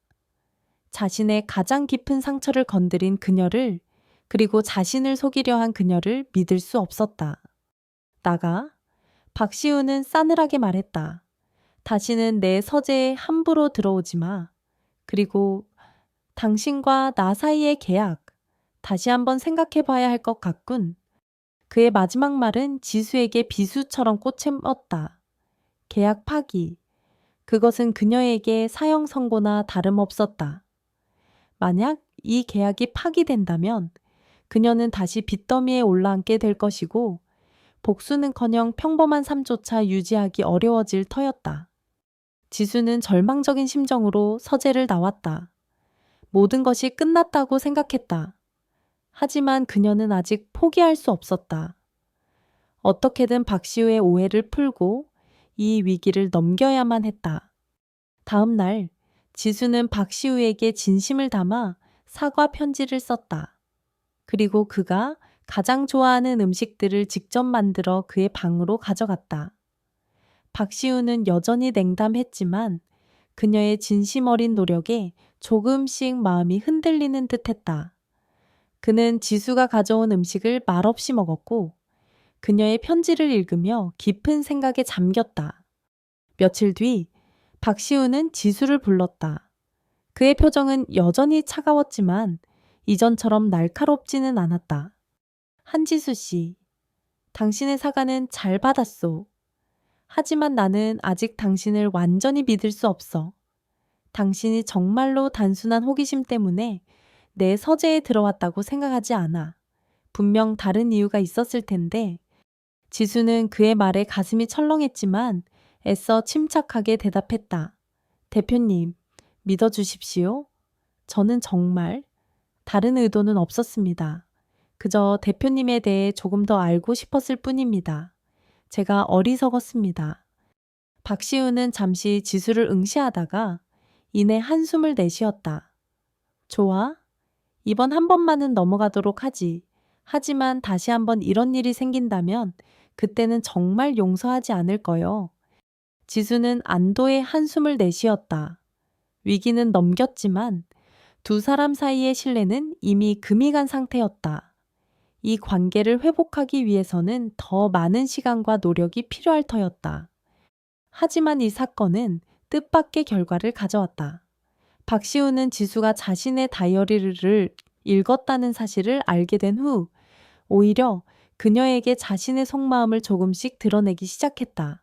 자신의 가장 깊은 상처를 건드린 그녀를 그리고 자신을 속이려 한 그녀를 믿을 수 없었다. 나가. 박시우는 싸늘하게 말했다. 다시는 내 서재에 함부로 들어오지 마. 그리고 당신과 나 사이의 계약, 다시 한번 생각해 봐야 할 것 같군. 그의 마지막 말은 지수에게 비수처럼 꽂혔다. 계약 파기. 그것은 그녀에게 사형 선고나 다름없었다. 만약 이 계약이 파기된다면 그녀는 다시 빚더미에 올라앉게 될 것이고 복수는커녕 평범한 삶조차 유지하기 어려워질 터였다. 지수는 절망적인 심정으로 서재를 나왔다. 모든 것이 끝났다고 생각했다. 하지만 그녀는 아직 포기할 수 없었다. 어떻게든 박시우의 오해를 풀고 이 위기를 넘겨야만 했다. 다음 날 지수는 박시우에게 진심을 담아 사과 편지를 썼다. 그리고 그가 가장 좋아하는 음식들을 직접 만들어 그의 방으로 가져갔다. 박시우는 여전히 냉담했지만 그녀의 진심 어린 노력에 조금씩 마음이 흔들리는 듯했다. 그는 지수가 가져온 음식을 말없이 먹었고 그녀의 편지를 읽으며 깊은 생각에 잠겼다. 며칠 뒤 박시우는 지수를 불렀다. 그의 표정은 여전히 차가웠지만 이전처럼 날카롭지는 않았다. 한지수 씨, 당신의 사과는 잘 받았소. 하지만 나는 아직 당신을 완전히 믿을 수 없어. 당신이 정말로 단순한 호기심 때문에 내 서재에 들어왔다고 생각하지 않아. 분명 다른 이유가 있었을 텐데. 지수는 그의 말에 가슴이 철렁했지만 애써 침착하게 대답했다. 대표님, 믿어주십시오. 저는 정말 다른 의도는 없었습니다. 그저 대표님에 대해 조금 더 알고 싶었을 뿐입니다. 제가 어리석었습니다. 박시우는 잠시 지수를 응시하다가 이내 한숨을 내쉬었다. 좋아. 이번 한 번만은 넘어가도록 하지. 하지만 다시 한번 이런 일이 생긴다면 그때는 정말 용서하지 않을 거요. 지수는 안도의 한숨을 내쉬었다. 위기는 넘겼지만 두 사람 사이의 신뢰는 이미 금이 간 상태였다. 이 관계를 회복하기 위해서는 더 많은 시간과 노력이 필요할 터였다. 하지만 이 사건은 뜻밖의 결과를 가져왔다. 박시우는 지수가 자신의 다이어리를 읽었다는 사실을 알게 된 후 오히려 그녀에게 자신의 속마음을 조금씩 드러내기 시작했다.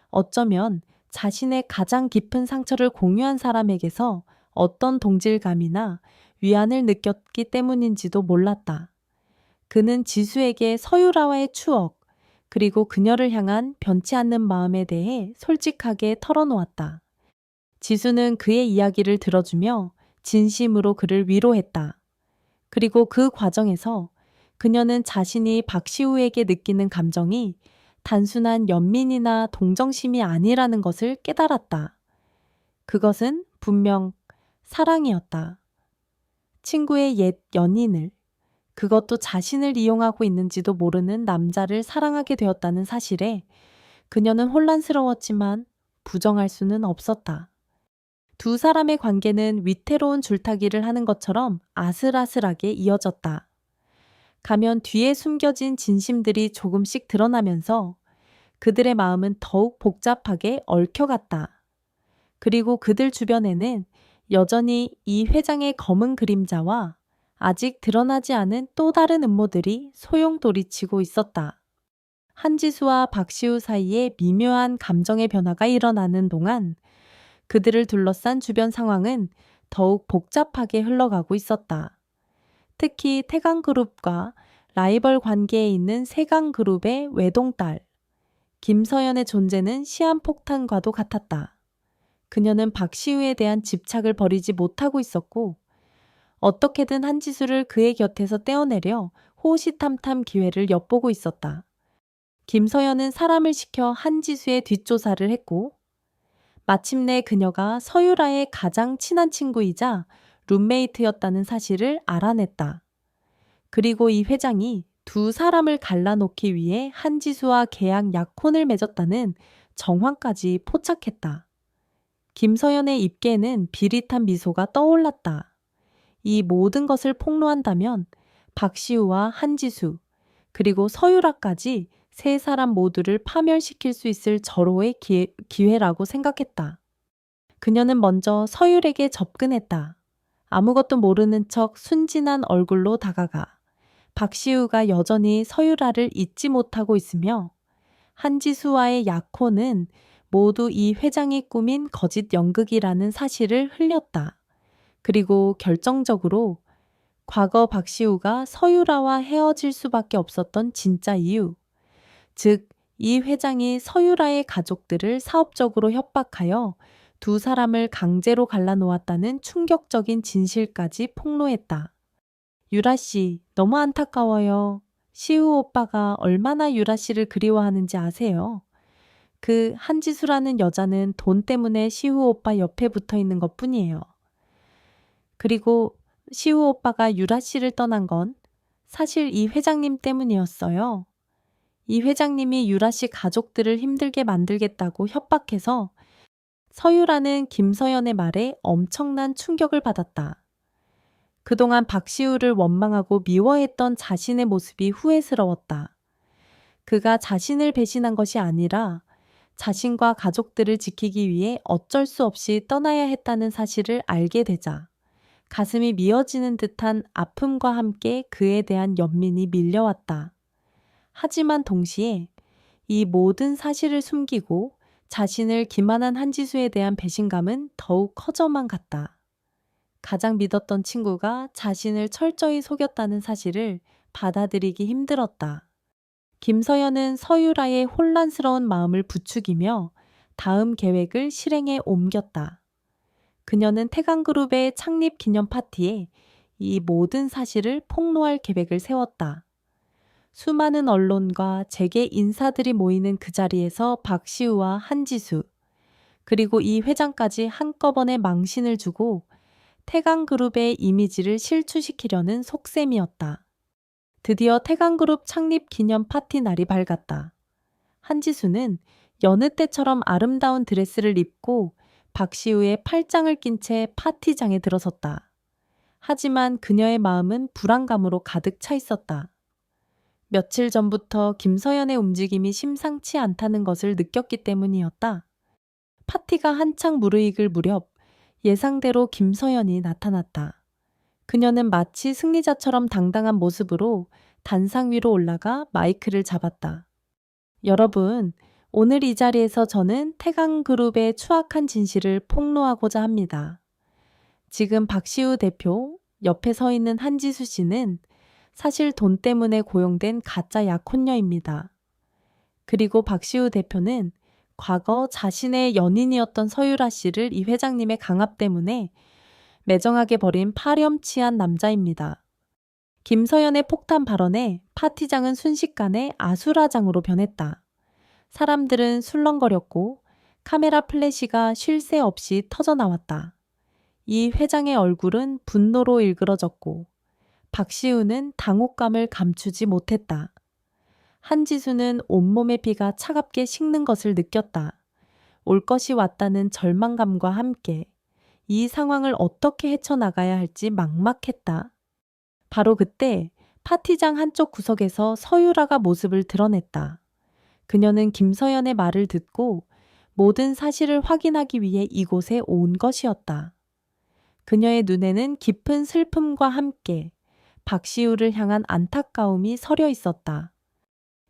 어쩌면 자신의 가장 깊은 상처를 공유한 사람에게서 어떤 동질감이나 위안을 느꼈기 때문인지도 몰랐다. 그는 지수에게 서유라와의 추억, 그리고 그녀를 향한 변치 않는 마음에 대해 솔직하게 털어놓았다. 지수는 그의 이야기를 들어주며 진심으로 그를 위로했다. 그리고 그 과정에서 그녀는 자신이 박시우에게 느끼는 감정이 단순한 연민이나 동정심이 아니라는 것을 깨달았다. 그것은 분명 사랑이었다. 친구의 옛 연인을, 그것도 자신을 이용하고 있는지도 모르는 남자를 사랑하게 되었다는 사실에 그녀는 혼란스러웠지만 부정할 수는 없었다. 두 사람의 관계는 위태로운 줄타기를 하는 것처럼 아슬아슬하게 이어졌다. 가면 뒤에 숨겨진 진심들이 조금씩 드러나면서 그들의 마음은 더욱 복잡하게 얽혀갔다. 그리고 그들 주변에는 여전히 이 회장의 검은 그림자와 아직 드러나지 않은 또 다른 음모들이 소용돌이치고 있었다. 한지수와 박시우 사이에 미묘한 감정의 변화가 일어나는 동안 그들을 둘러싼 주변 상황은 더욱 복잡하게 흘러가고 있었다. 특히 태강그룹과 라이벌 관계에 있는 세강그룹의 외동딸, 김서연의 존재는 시한폭탄과도 같았다. 그녀는 박시우에 대한 집착을 버리지 못하고 있었고 어떻게든 한지수를 그의 곁에서 떼어내려 호시탐탐 기회를 엿보고 있었다. 김서연은 사람을 시켜 한지수의 뒷조사를 했고 마침내 그녀가 서유라의 가장 친한 친구이자 룸메이트였다는 사실을 알아냈다. 그리고 이 회장이 두 사람을 갈라놓기 위해 한지수와 계약 약혼을 맺었다는 정황까지 포착했다. 김서연의 입계에는 비릿한 미소가 떠올랐다. 이 모든 것을 폭로한다면 박시우와 한지수, 그리고 서유라까지 세 사람 모두를 파멸시킬 수 있을 절호의 기회라고 생각했다. 그녀는 먼저 서율에게 접근했다. 아무것도 모르는 척 순진한 얼굴로 다가가 박시우가 여전히 서유라를 잊지 못하고 있으며 한지수와의 약혼은 모두 이 회장이 꾸민 거짓 연극이라는 사실을 흘렸다. 그리고 결정적으로 과거 박시우가 서유라와 헤어질 수밖에 없었던 진짜 이유, 즉 이 회장이 서유라의 가족들을 사업적으로 협박하여 두 사람을 강제로 갈라놓았다는 충격적인 진실까지 폭로했다. 유라 씨, 너무 안타까워요. 시우 오빠가 얼마나 유라 씨를 그리워하는지 아세요? 그 한지수라는 여자는 돈 때문에 시우 오빠 옆에 붙어 있는 것 뿐이에요. 그리고 시우 오빠가 유라 씨를 떠난 건 사실 이 회장님 때문이었어요. 이 회장님이 유라 씨 가족들을 힘들게 만들겠다고 협박해서 서유라는 김서연의 말에 엄청난 충격을 받았다. 그동안 박시우를 원망하고 미워했던 자신의 모습이 후회스러웠다. 그가 자신을 배신한 것이 아니라 자신과 가족들을 지키기 위해 어쩔 수 없이 떠나야 했다는 사실을 알게 되자 가슴이 미어지는 듯한 아픔과 함께 그에 대한 연민이 밀려왔다. 하지만 동시에 이 모든 사실을 숨기고 자신을 기만한 한지수에 대한 배신감은 더욱 커져만 갔다. 가장 믿었던 친구가 자신을 철저히 속였다는 사실을 받아들이기 힘들었다. 김서연은 서유라의 혼란스러운 마음을 부추기며 다음 계획을 실행에 옮겼다. 그녀는 태강그룹의 창립 기념 파티에 이 모든 사실을 폭로할 계획을 세웠다. 수많은 언론과 재계 인사들이 모이는 그 자리에서 박시우와 한지수, 그리고 이 회장까지 한꺼번에 망신을 주고 태강그룹의 이미지를 실추시키려는 속셈이었다. 드디어 태강그룹 창립 기념 파티 날이 밝았다. 한지수는 여느 때처럼 아름다운 드레스를 입고 박시우의 팔짱을 낀 채 파티장에 들어섰다. 하지만 그녀의 마음은 불안감으로 가득 차 있었다. 며칠 전부터 김서연의 움직임이 심상치 않다는 것을 느꼈기 때문이었다. 파티가 한창 무르익을 무렵 예상대로 김서연이 나타났다. 그녀는 마치 승리자처럼 당당한 모습으로 단상 위로 올라가 마이크를 잡았다. 여러분, 오늘 이 자리에서 저는 태강그룹의 추악한 진실을 폭로하고자 합니다. 지금 박시우 대표, 옆에 서 있는 한지수 씨는 사실 돈 때문에 고용된 가짜 약혼녀입니다. 그리고 박시우 대표는 과거 자신의 연인이었던 서유라 씨를 이 회장님의 강압 때문에 매정하게 버린 파렴치한 남자입니다. 김서연의 폭탄 발언에 파티장은 순식간에 아수라장으로 변했다. 사람들은 술렁거렸고 카메라 플래시가 쉴 새 없이 터져나왔다. 이 회장의 얼굴은 분노로 일그러졌고 박시우는 당혹감을 감추지 못했다. 한지수는 온몸의 피가 차갑게 식는 것을 느꼈다. 올 것이 왔다는 절망감과 함께 이 상황을 어떻게 헤쳐나가야 할지 막막했다. 바로 그때 파티장 한쪽 구석에서 서유라가 모습을 드러냈다. 그녀는 김서연의 말을 듣고 모든 사실을 확인하기 위해 이곳에 온 것이었다. 그녀의 눈에는 깊은 슬픔과 함께 박시우를 향한 안타까움이 서려 있었다.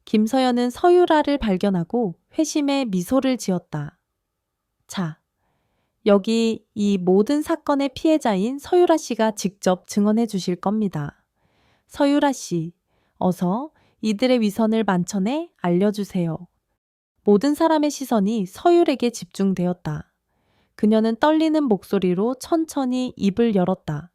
김서연은 서유라를 발견하고 회심의 미소를 지었다. 자, 여기 이 모든 사건의 피해자인 서유라 씨가 직접 증언해 주실 겁니다. 서유라 씨, 어서 이들의 위선을 만천에 알려주세요. 모든 사람의 시선이 서율에게 집중되었다. 그녀는 떨리는 목소리로 천천히 입을 열었다.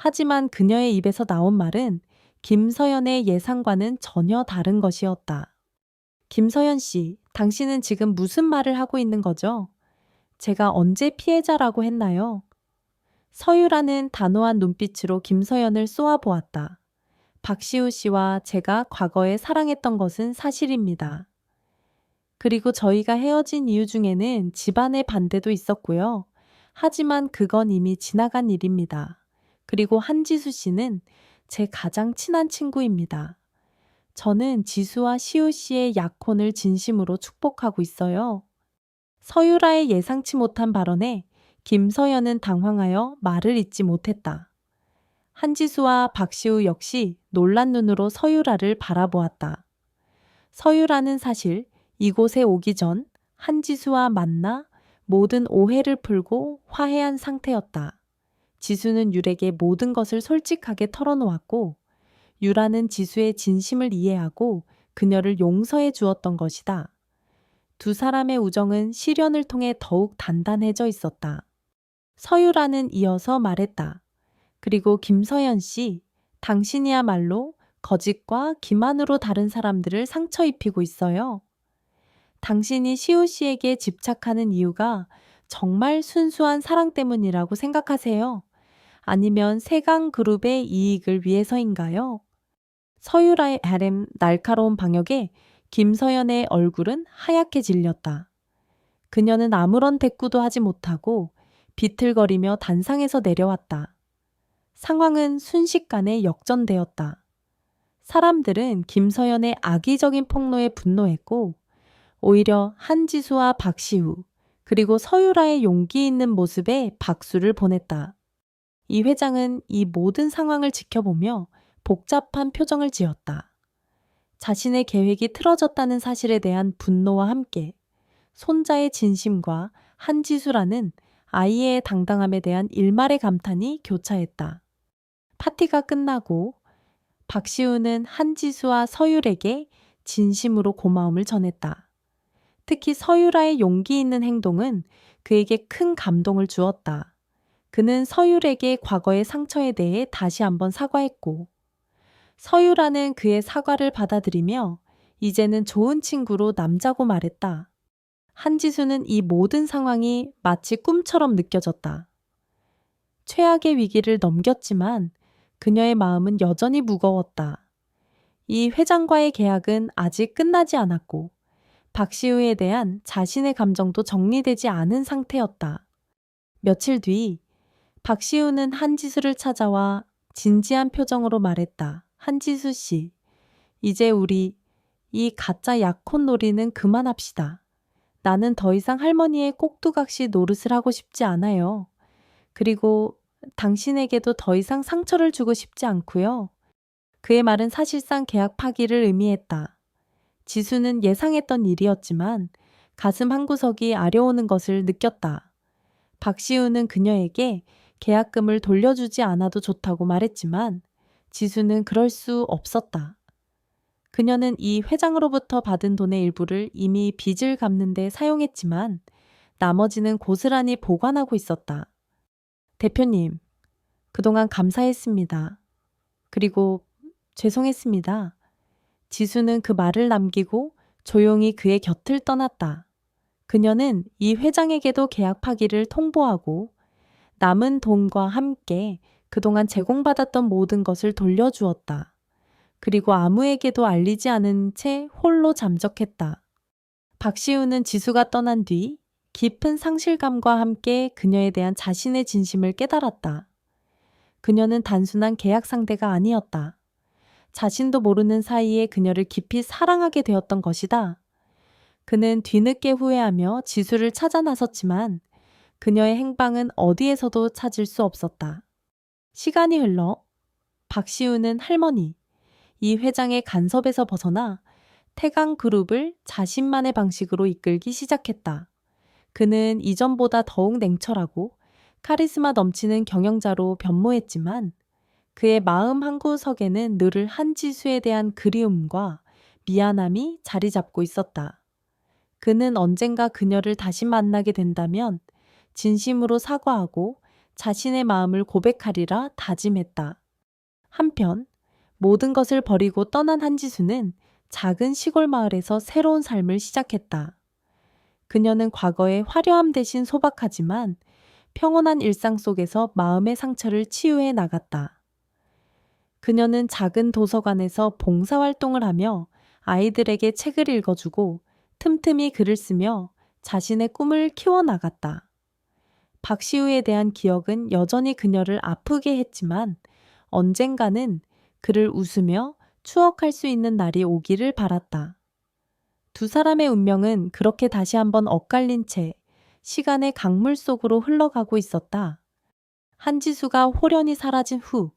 하지만 그녀의 입에서 나온 말은 김서연의 예상과는 전혀 다른 것이었다. 김서연 씨, 당신은 지금 무슨 말을 하고 있는 거죠? 제가 언제 피해자라고 했나요? 서유라는 단호한 눈빛으로 김서연을 쏘아보았다. 박시우 씨와 제가 과거에 사랑했던 것은 사실입니다. 그리고 저희가 헤어진 이유 중에는 집안의 반대도 있었고요. 하지만 그건 이미 지나간 일입니다. 그리고 한지수 씨는 제 가장 친한 친구입니다. 저는 지수와 시우 씨의 약혼을 진심으로 축복하고 있어요. 서유라의 예상치 못한 발언에 김서연은 당황하여 말을 잇지 못했다. 한지수와 박시우 역시 놀란 눈으로 서유라를 바라보았다. 서유라는 사실 이곳에 오기 전 한지수와 만나 모든 오해를 풀고 화해한 상태였다. 지수는 율에게 모든 것을 솔직하게 털어놓았고 유라는 지수의 진심을 이해하고 그녀를 용서해 주었던 것이다. 두 사람의 우정은 시련을 통해 더욱 단단해져 있었다. 서유라는 이어서 말했다. 그리고 김서연 씨, 당신이야말로 거짓과 기만으로 다른 사람들을 상처 입히고 있어요. 당신이 시우 씨에게 집착하는 이유가 정말 순수한 사랑 때문이라고 생각하세요? 아니면 세강 그룹의 이익을 위해서인가요? 서유라의 날카로운 방역에 김서연의 얼굴은 하얗게 질렸다. 그녀는 아무런 대꾸도 하지 못하고 비틀거리며 단상에서 내려왔다. 상황은 순식간에 역전되었다. 사람들은 김서연의 악의적인 폭로에 분노했고 오히려 한지수와 박시우 그리고 서유라의 용기 있는 모습에 박수를 보냈다. 이 회장은 이 모든 상황을 지켜보며 복잡한 표정을 지었다. 자신의 계획이 틀어졌다는 사실에 대한 분노와 함께 손자의 진심과 한지수라는 아이의 당당함에 대한 일말의 감탄이 교차했다. 파티가 끝나고 박시우는 한지수와 서율에게 진심으로 고마움을 전했다. 특히 서유라의 용기 있는 행동은 그에게 큰 감동을 주었다. 그는 서율에게 과거의 상처에 대해 다시 한번 사과했고 서유라는 그의 사과를 받아들이며 이제는 좋은 친구로 남자고 말했다. 한지수는 이 모든 상황이 마치 꿈처럼 느껴졌다. 최악의 위기를 넘겼지만 그녀의 마음은 여전히 무거웠다. 이 회장과의 계약은 아직 끝나지 않았고 박시우에 대한 자신의 감정도 정리되지 않은 상태였다. 며칠 뒤 박시우는 한지수를 찾아와 진지한 표정으로 말했다. 한지수 씨, 이제 우리 이 가짜 약혼 놀이는 그만합시다. 나는 더 이상 할머니의 꼭두각시 노릇을 하고 싶지 않아요. 그리고 당신에게도 더 이상 상처를 주고 싶지 않고요. 그의 말은 사실상 계약 파기를 의미했다. 지수는 예상했던 일이었지만 가슴 한구석이 아려오는 것을 느꼈다. 박시우는 그녀에게 계약금을 돌려주지 않아도 좋다고 말했지만 지수는 그럴 수 없었다. 그녀는 이 회장으로부터 받은 돈의 일부를 이미 빚을 갚는 데 사용했지만 나머지는 고스란히 보관하고 있었다. 대표님, 그동안 감사했습니다. 그리고 죄송했습니다. 지수는 그 말을 남기고 조용히 그의 곁을 떠났다. 그녀는 이 회장에게도 계약 파기를 통보하고 남은 돈과 함께 그동안 제공받았던 모든 것을 돌려주었다. 그리고 아무에게도 알리지 않은 채 홀로 잠적했다. 박시우는 지수가 떠난 뒤 깊은 상실감과 함께 그녀에 대한 자신의 진심을 깨달았다. 그녀는 단순한 계약 상대가 아니었다. 자신도 모르는 사이에 그녀를 깊이 사랑하게 되었던 것이다. 그는 뒤늦게 후회하며 지수를 찾아 나섰지만 그녀의 행방은 어디에서도 찾을 수 없었다. 시간이 흘러 박시우는 할머니, 이 회장의 간섭에서 벗어나 태강 그룹을 자신만의 방식으로 이끌기 시작했다. 그는 이전보다 더욱 냉철하고 카리스마 넘치는 경영자로 변모했지만 그의 마음 한구석에는 늘 한지수에 대한 그리움과 미안함이 자리 잡고 있었다. 그는 언젠가 그녀를 다시 만나게 된다면 진심으로 사과하고 자신의 마음을 고백하리라 다짐했다. 한편 모든 것을 버리고 떠난 한지수는 작은 시골 마을에서 새로운 삶을 시작했다. 그녀는 과거의 화려함 대신 소박하지만 평온한 일상 속에서 마음의 상처를 치유해 나갔다. 그녀는 작은 도서관에서 봉사활동을 하며 아이들에게 책을 읽어주고 틈틈이 글을 쓰며 자신의 꿈을 키워나갔다. 박시우에 대한 기억은 여전히 그녀를 아프게 했지만 언젠가는 그를 웃으며 추억할 수 있는 날이 오기를 바랐다. 두 사람의 운명은 그렇게 다시 한번 엇갈린 채 시간의 강물 속으로 흘러가고 있었다. 한지수가 홀연히 사라진 후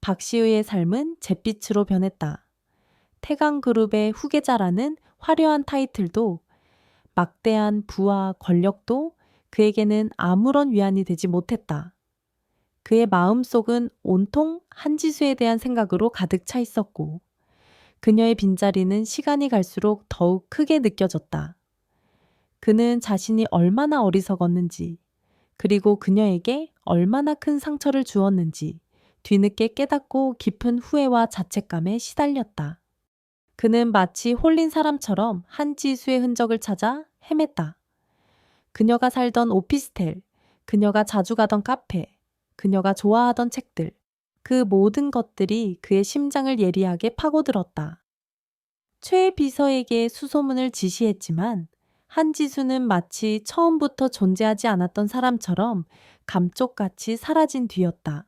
박시우의 삶은 잿빛으로 변했다. 태강그룹의 후계자라는 화려한 타이틀도 막대한 부와 권력도 그에게는 아무런 위안이 되지 못했다. 그의 마음속은 온통 한지수에 대한 생각으로 가득 차 있었고 그녀의 빈자리는 시간이 갈수록 더욱 크게 느껴졌다. 그는 자신이 얼마나 어리석었는지 그리고 그녀에게 얼마나 큰 상처를 주었는지 뒤늦게 깨닫고 깊은 후회와 자책감에 시달렸다. 그는 마치 홀린 사람처럼 한지수의 흔적을 찾아 헤맸다. 그녀가 살던 오피스텔, 그녀가 자주 가던 카페, 그녀가 좋아하던 책들, 그 모든 것들이 그의 심장을 예리하게 파고들었다. 최 비서에게 수소문을 지시했지만 한지수는 마치 처음부터 존재하지 않았던 사람처럼 감쪽같이 사라진 뒤였다.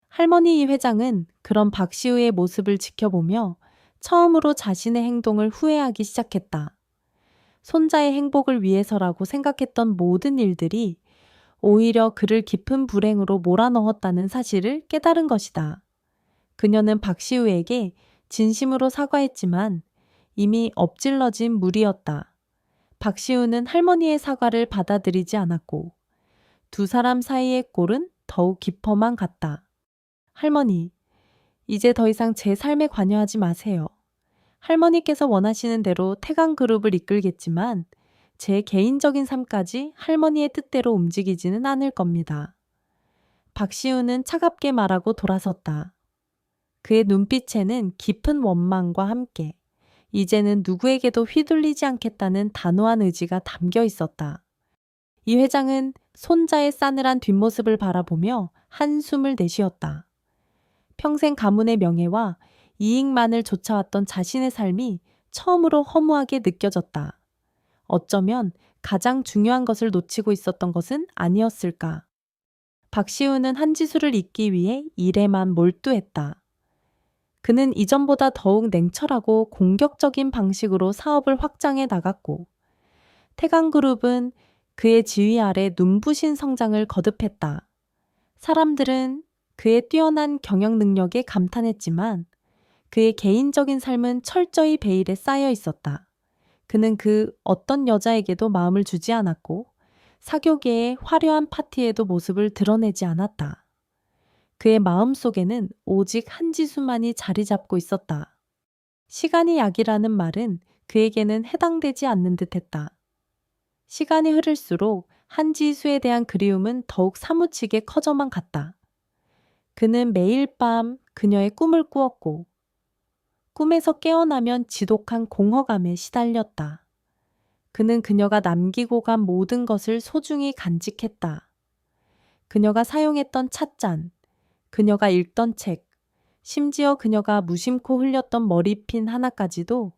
할머니 이 회장은 그런 박시우의 모습을 지켜보며 처음으로 자신의 행동을 후회하기 시작했다. 손자의 행복을 위해서라고 생각했던 모든 일들이 오히려 그를 깊은 불행으로 몰아넣었다는 사실을 깨달은 것이다. 그녀는 박시우에게 진심으로 사과했지만 이미 엎질러진 물이었다. 박시우는 할머니의 사과를 받아들이지 않았고 두 사람 사이의 꼴은 더욱 깊어만 갔다. 할머니, 이제 더 이상 제 삶에 관여하지 마세요. 할머니께서 원하시는 대로 태강그룹을 이끌겠지만 제 개인적인 삶까지 할머니의 뜻대로 움직이지는 않을 겁니다. 박시우는 차갑게 말하고 돌아섰다. 그의 눈빛에는 깊은 원망과 함께 이제는 누구에게도 휘둘리지 않겠다는 단호한 의지가 담겨 있었다. 이 회장은 손자의 싸늘한 뒷모습을 바라보며 한숨을 내쉬었다. 평생 가문의 명예와 이익만을 쫓아왔던 자신의 삶이 처음으로 허무하게 느껴졌다. 어쩌면 가장 중요한 것을 놓치고 있었던 것은 아니었을까. 박시우는 한지수를 잇기 위해 일에만 몰두했다. 그는 이전보다 더욱 냉철하고 공격적인 방식으로 사업을 확장해 나갔고 태강그룹은 그의 지휘 아래 눈부신 성장을 거듭했다. 사람들은 그의 뛰어난 경영 능력에 감탄했지만 그의 개인적인 삶은 철저히 베일에 쌓여 있었다. 그는 그 어떤 여자에게도 마음을 주지 않았고 사교계의 화려한 파티에도 모습을 드러내지 않았다. 그의 마음속에는 오직 한지수만이 자리 잡고 있었다. 시간이 약이라는 말은 그에게는 해당되지 않는 듯했다. 시간이 흐를수록 한지수에 대한 그리움은 더욱 사무치게 커져만 갔다. 그는 매일 밤 그녀의 꿈을 꾸었고 꿈에서 깨어나면 지독한 공허감에 시달렸다. 그는 그녀가 남기고 간 모든 것을 소중히 간직했다. 그녀가 사용했던 찻잔, 그녀가 읽던 책, 심지어 그녀가 무심코 흘렸던 머리핀 하나까지도.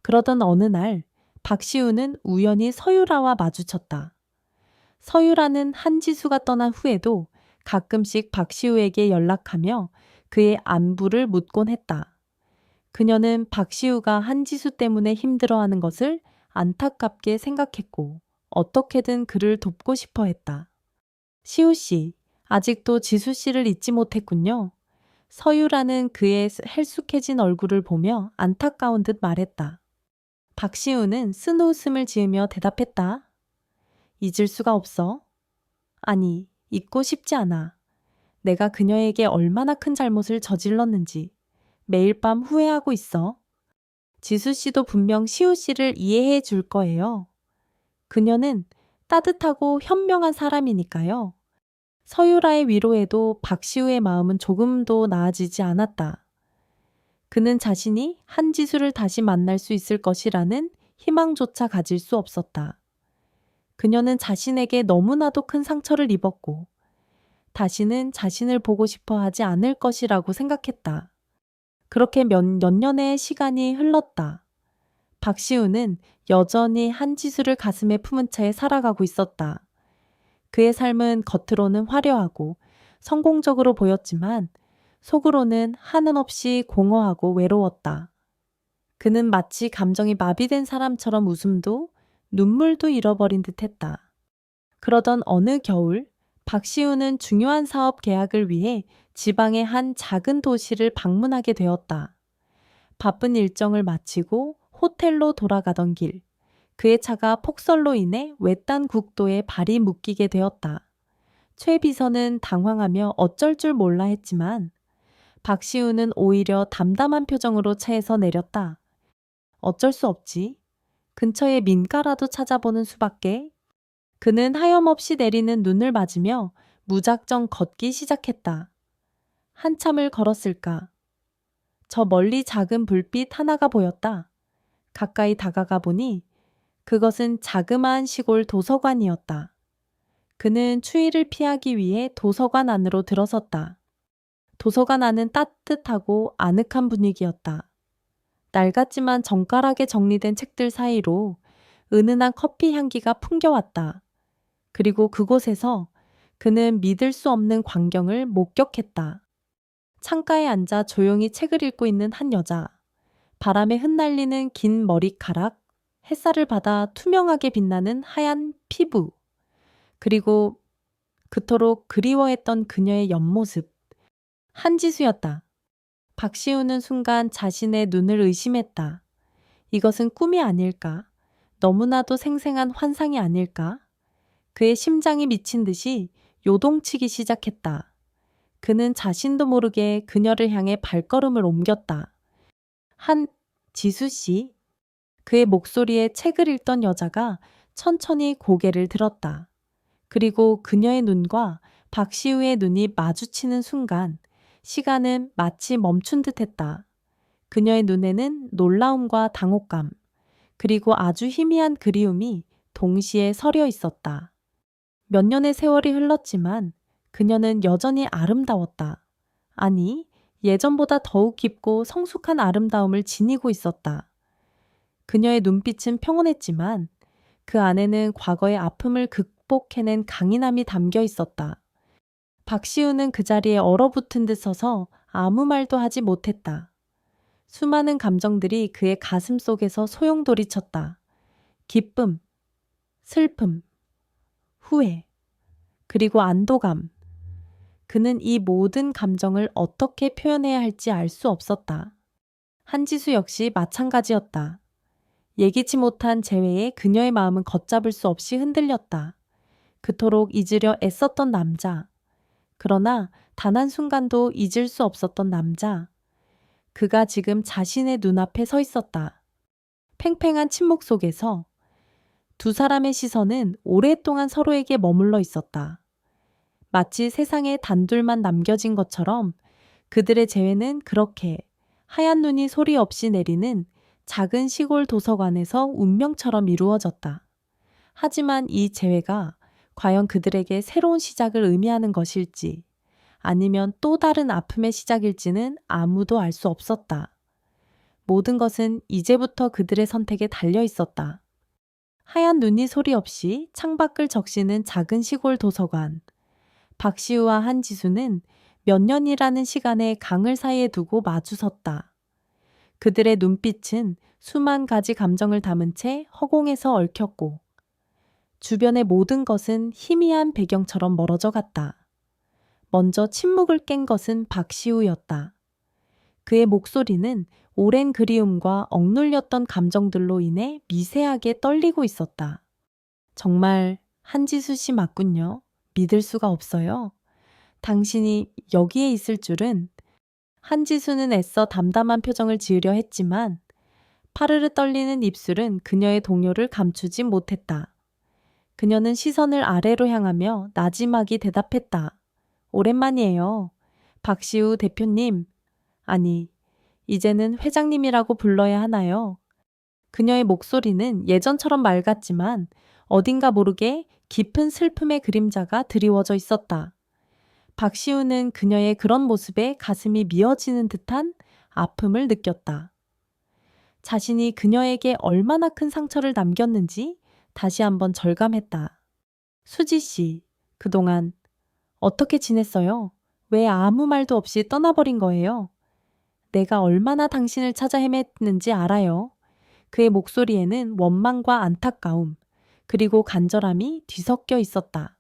그러던 어느 날 박시우는 우연히 서유라와 마주쳤다. 서유라는 한지수가 떠난 후에도 가끔씩 박시우에게 연락하며 그의 안부를 묻곤 했다. 그녀는 박시우가 한지수 때문에 힘들어하는 것을 안타깝게 생각했고 어떻게든 그를 돕고 싶어 했다. 시우 씨, 아직도 지수 씨를 잊지 못했군요. 서유라는 그의 헬쑥해진 얼굴을 보며 안타까운 듯 말했다. 박시우는 쓴 웃음을 지으며 대답했다. 잊을 수가 없어. 아니, 잊고 싶지 않아. 내가 그녀에게 얼마나 큰 잘못을 저질렀는지 매일 밤 후회하고 있어. 지수 씨도 분명 시우 씨를 이해해 줄 거예요. 그녀는 따뜻하고 현명한 사람이니까요. 서유라의 위로에도 박시우의 마음은 조금도 나아지지 않았다. 그는 자신이 한지수를 다시 만날 수 있을 것이라는 희망조차 가질 수 없었다. 그녀는 자신에게 너무나도 큰 상처를 입었고 다시는 자신을 보고 싶어 하지 않을 것이라고 생각했다. 그렇게 몇 년의 시간이 흘렀다. 박시우는 여전히 한지수를 가슴에 품은 채 살아가고 있었다. 그의 삶은 겉으로는 화려하고 성공적으로 보였지만 속으로는 한없이 공허하고 외로웠다. 그는 마치 감정이 마비된 사람처럼 웃음도 눈물도 잃어버린 듯 했다. 그러던 어느 겨울, 박시우는 중요한 사업 계약을 위해 지방의 한 작은 도시를 방문하게 되었다. 바쁜 일정을 마치고 호텔로 돌아가던 길, 그의 차가 폭설로 인해 외딴 국도에 발이 묶이게 되었다. 최 비서는 당황하며 어쩔 줄 몰라 했지만 박시우는 오히려 담담한 표정으로 차에서 내렸다. 어쩔 수 없지. 근처에 민가라도 찾아보는 수밖에. 그는 하염없이 내리는 눈을 맞으며 무작정 걷기 시작했다. 한참을 걸었을까. 저 멀리 작은 불빛 하나가 보였다. 가까이 다가가 보니 그것은 자그마한 시골 도서관이었다. 그는 추위를 피하기 위해 도서관 안으로 들어섰다. 도서관 안은 따뜻하고 아늑한 분위기였다. 낡았지만 정갈하게 정리된 책들 사이로 은은한 커피 향기가 풍겨왔다. 그리고 그곳에서 그는 믿을 수 없는 광경을 목격했다. 창가에 앉아 조용히 책을 읽고 있는 한 여자. 바람에 흩날리는 긴 머리카락, 햇살을 받아 투명하게 빛나는 하얀 피부, 그리고 그토록 그리워했던 그녀의 옆모습. 한지수였다. 박시우는 순간 자신의 눈을 의심했다. 이것은 꿈이 아닐까? 너무나도 생생한 환상이 아닐까? 그의 심장이 미친 듯이 요동치기 시작했다. 그는 자신도 모르게 그녀를 향해 발걸음을 옮겼다. 한지수 씨. 그의 목소리에 책을 읽던 여자가 천천히 고개를 들었다. 그리고 그녀의 눈과 박시우의 눈이 마주치는 순간 시간은 마치 멈춘 듯 했다. 그녀의 눈에는 놀라움과 당혹감, 그리고 아주 희미한 그리움이 동시에 서려 있었다. 몇 년의 세월이 흘렀지만 그녀는 여전히 아름다웠다. 아니, 예전보다 더욱 깊고 성숙한 아름다움을 지니고 있었다. 그녀의 눈빛은 평온했지만 그 안에는 과거의 아픔을 극복해낸 강인함이 담겨 있었다. 박시우는 그 자리에 얼어붙은 듯 서서 아무 말도 하지 못했다. 수많은 감정들이 그의 가슴 속에서 소용돌이쳤다. 기쁨, 슬픔, 후회, 그리고 안도감. 그는 이 모든 감정을 어떻게 표현해야 할지 알 수 없었다. 한지수 역시 마찬가지였다. 예기치 못한 재회에 그녀의 마음은 걷잡을 수 없이 흔들렸다. 그토록 잊으려 애썼던 남자. 그러나 단 한순간도 잊을 수 없었던 남자. 그가 지금 자신의 눈앞에 서 있었다. 팽팽한 침묵 속에서 두 사람의 시선은 오랫동안 서로에게 머물러 있었다. 마치 세상에 단둘만 남겨진 것처럼 그들의 재회는 그렇게 하얀 눈이 소리 없이 내리는 작은 시골 도서관에서 운명처럼 이루어졌다. 하지만 이 재회가 과연 그들에게 새로운 시작을 의미하는 것일지 아니면 또 다른 아픔의 시작일지는 아무도 알 수 없었다. 모든 것은 이제부터 그들의 선택에 달려 있었다. 하얀 눈이 소리 없이 창밖을 적시는 작은 시골 도서관. 박시우와 한지수는 몇 년이라는 시간에 강을 사이에 두고 마주섰다. 그들의 눈빛은 수만 가지 감정을 담은 채 허공에서 얽혔고 주변의 모든 것은 희미한 배경처럼 멀어져 갔다. 먼저 침묵을 깬 것은 박시우였다. 그의 목소리는 오랜 그리움과 억눌렸던 감정들로 인해 미세하게 떨리고 있었다. 정말 한지수 씨 맞군요. 믿을 수가 없어요. 당신이 여기에 있을 줄은. 한지수는 애써 담담한 표정을 지으려 했지만 파르르 떨리는 입술은 그녀의 동요를 감추지 못했다. 그녀는 시선을 아래로 향하며 나지막이 대답했다. 오랜만이에요. 박시우 대표님. 아니, 이제는 회장님이라고 불러야 하나요? 그녀의 목소리는 예전처럼 맑았지만 어딘가 모르게 깊은 슬픔의 그림자가 드리워져 있었다. 박시우는 그녀의 그런 모습에 가슴이 미어지는 듯한 아픔을 느꼈다. 자신이 그녀에게 얼마나 큰 상처를 남겼는지 다시 한번 절감했다. 수지 씨, 그동안 어떻게 지냈어요? 왜 아무 말도 없이 떠나버린 거예요? 내가 얼마나 당신을 찾아 헤맸는지 알아요. 그의 목소리에는 원망과 안타까움, 그리고 간절함이 뒤섞여 있었다.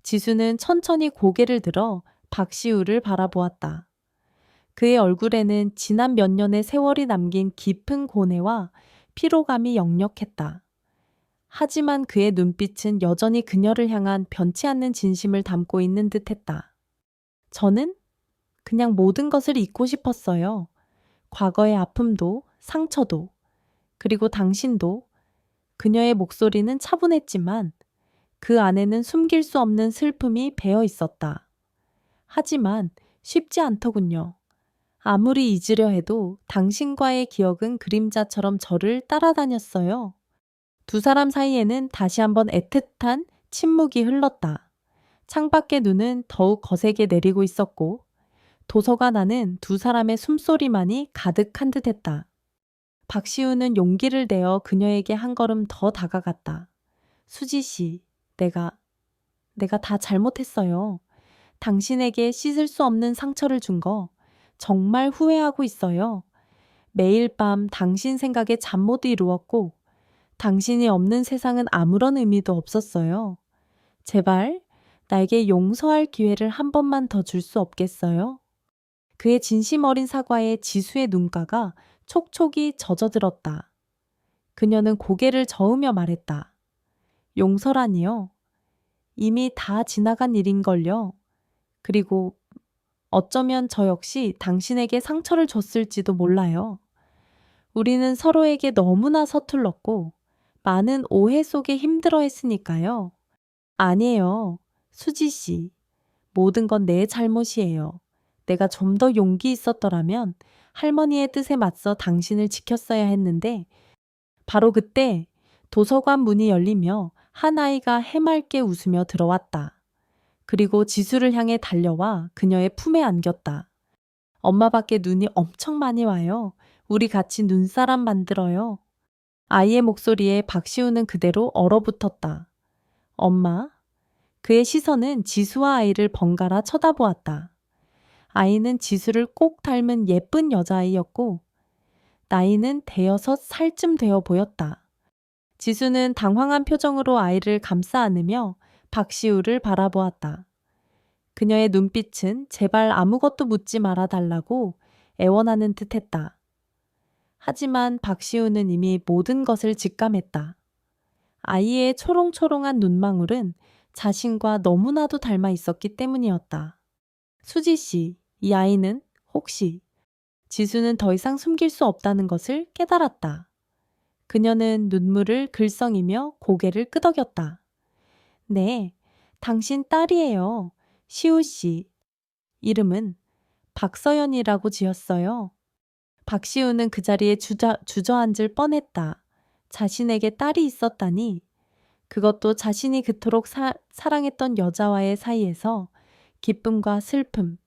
지수는 천천히 고개를 들어 박시우를 바라보았다. 그의 얼굴에는 지난 몇 년의 세월이 남긴 깊은 고뇌와 피로감이 역력했다. 하지만 그의 눈빛은 여전히 그녀를 향한 변치 않는 진심을 담고 있는 듯했다. 저는 그냥 모든 것을 잊고 싶었어요. 과거의 아픔도, 상처도, 그리고 당신도. 그녀의 목소리는 차분했지만 그 안에는 숨길 수 없는 슬픔이 배어 있었다. 하지만 쉽지 않더군요. 아무리 잊으려 해도 당신과의 기억은 그림자처럼 저를 따라다녔어요. 두 사람 사이에는 다시 한번 애틋한 침묵이 흘렀다. 창밖의 눈은 더욱 거세게 내리고 있었고 도서관 안은 두 사람의 숨소리만이 가득한 듯했다. 박시우는 용기를 내어 그녀에게 한 걸음 더 다가갔다. 수지 씨, 내가 다 잘못했어요. 당신에게 씻을 수 없는 상처를 준 거 정말 후회하고 있어요. 매일 밤 당신 생각에 잠 못 이루었고 당신이 없는 세상은 아무런 의미도 없었어요. 제발 나에게 용서할 기회를 한 번만 더 줄 수 없겠어요? 그의 진심 어린 사과에 지수의 눈가가 촉촉이 젖어들었다. 그녀는 고개를 저으며 말했다. 용서라니요. 이미 다 지나간 일인걸요. 그리고 어쩌면 저 역시 당신에게 상처를 줬을지도 몰라요. 우리는 서로에게 너무나 서툴렀고 많은 오해 속에 힘들어 했으니까요. 아니에요. 수지 씨. 모든 건 내 잘못이에요. 내가 좀 더 용기 있었더라면 할머니의 뜻에 맞서 당신을 지켰어야 했는데 바로 그때 도서관 문이 열리며 한 아이가 해맑게 웃으며 들어왔다. 그리고 지수를 향해 달려와 그녀의 품에 안겼다. 엄마밖에 눈이 엄청 많이 와요. 우리 같이 눈사람 만들어요. 아이의 목소리에 박시우는 그대로 얼어붙었다. 엄마? 그의 시선은 지수와 아이를 번갈아 쳐다보았다. 아이는 지수를 꼭 닮은 예쁜 여자아이였고 나이는 대여섯 살쯤 되어 보였다. 지수는 당황한 표정으로 아이를 감싸 안으며 박시우를 바라보았다. 그녀의 눈빛은 제발 아무것도 묻지 말아달라고 애원하는 듯했다. 하지만 박시우는 이미 모든 것을 직감했다. 아이의 초롱초롱한 눈망울은 자신과 너무나도 닮아 있었기 때문이었다. 수지 씨, 이 아이는 혹시 지수는 더 이상 숨길 수 없다는 것을 깨달았다. 그녀는 눈물을 글썽이며 고개를 끄덕였다. 네, 당신 딸이에요. 시우 씨. 이름은 박서연이라고 지었어요. 박시우는 그 자리에 주저앉을 뻔했다. 자신에게 딸이 있었다니. 그것도 자신이 그토록 사랑했던 여자와의 사이에서 기쁨과 슬픔,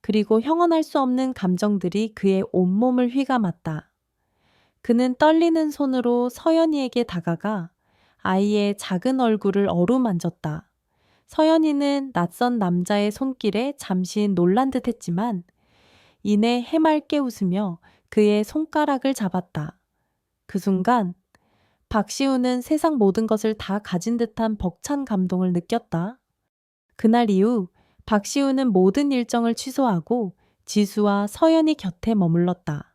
그리고 형언할 수 없는 감정들이 그의 온몸을 휘감았다. 그는 떨리는 손으로 서연이에게 다가가 아이의 작은 얼굴을 어루만졌다. 서연이는 낯선 남자의 손길에 잠시 놀란 듯 했지만 이내 해맑게 웃으며 그의 손가락을 잡았다. 그 순간 박시우는 세상 모든 것을 다 가진 듯한 벅찬 감동을 느꼈다. 그날 이후 박시우는 모든 일정을 취소하고 지수와 서연이 곁에 머물렀다.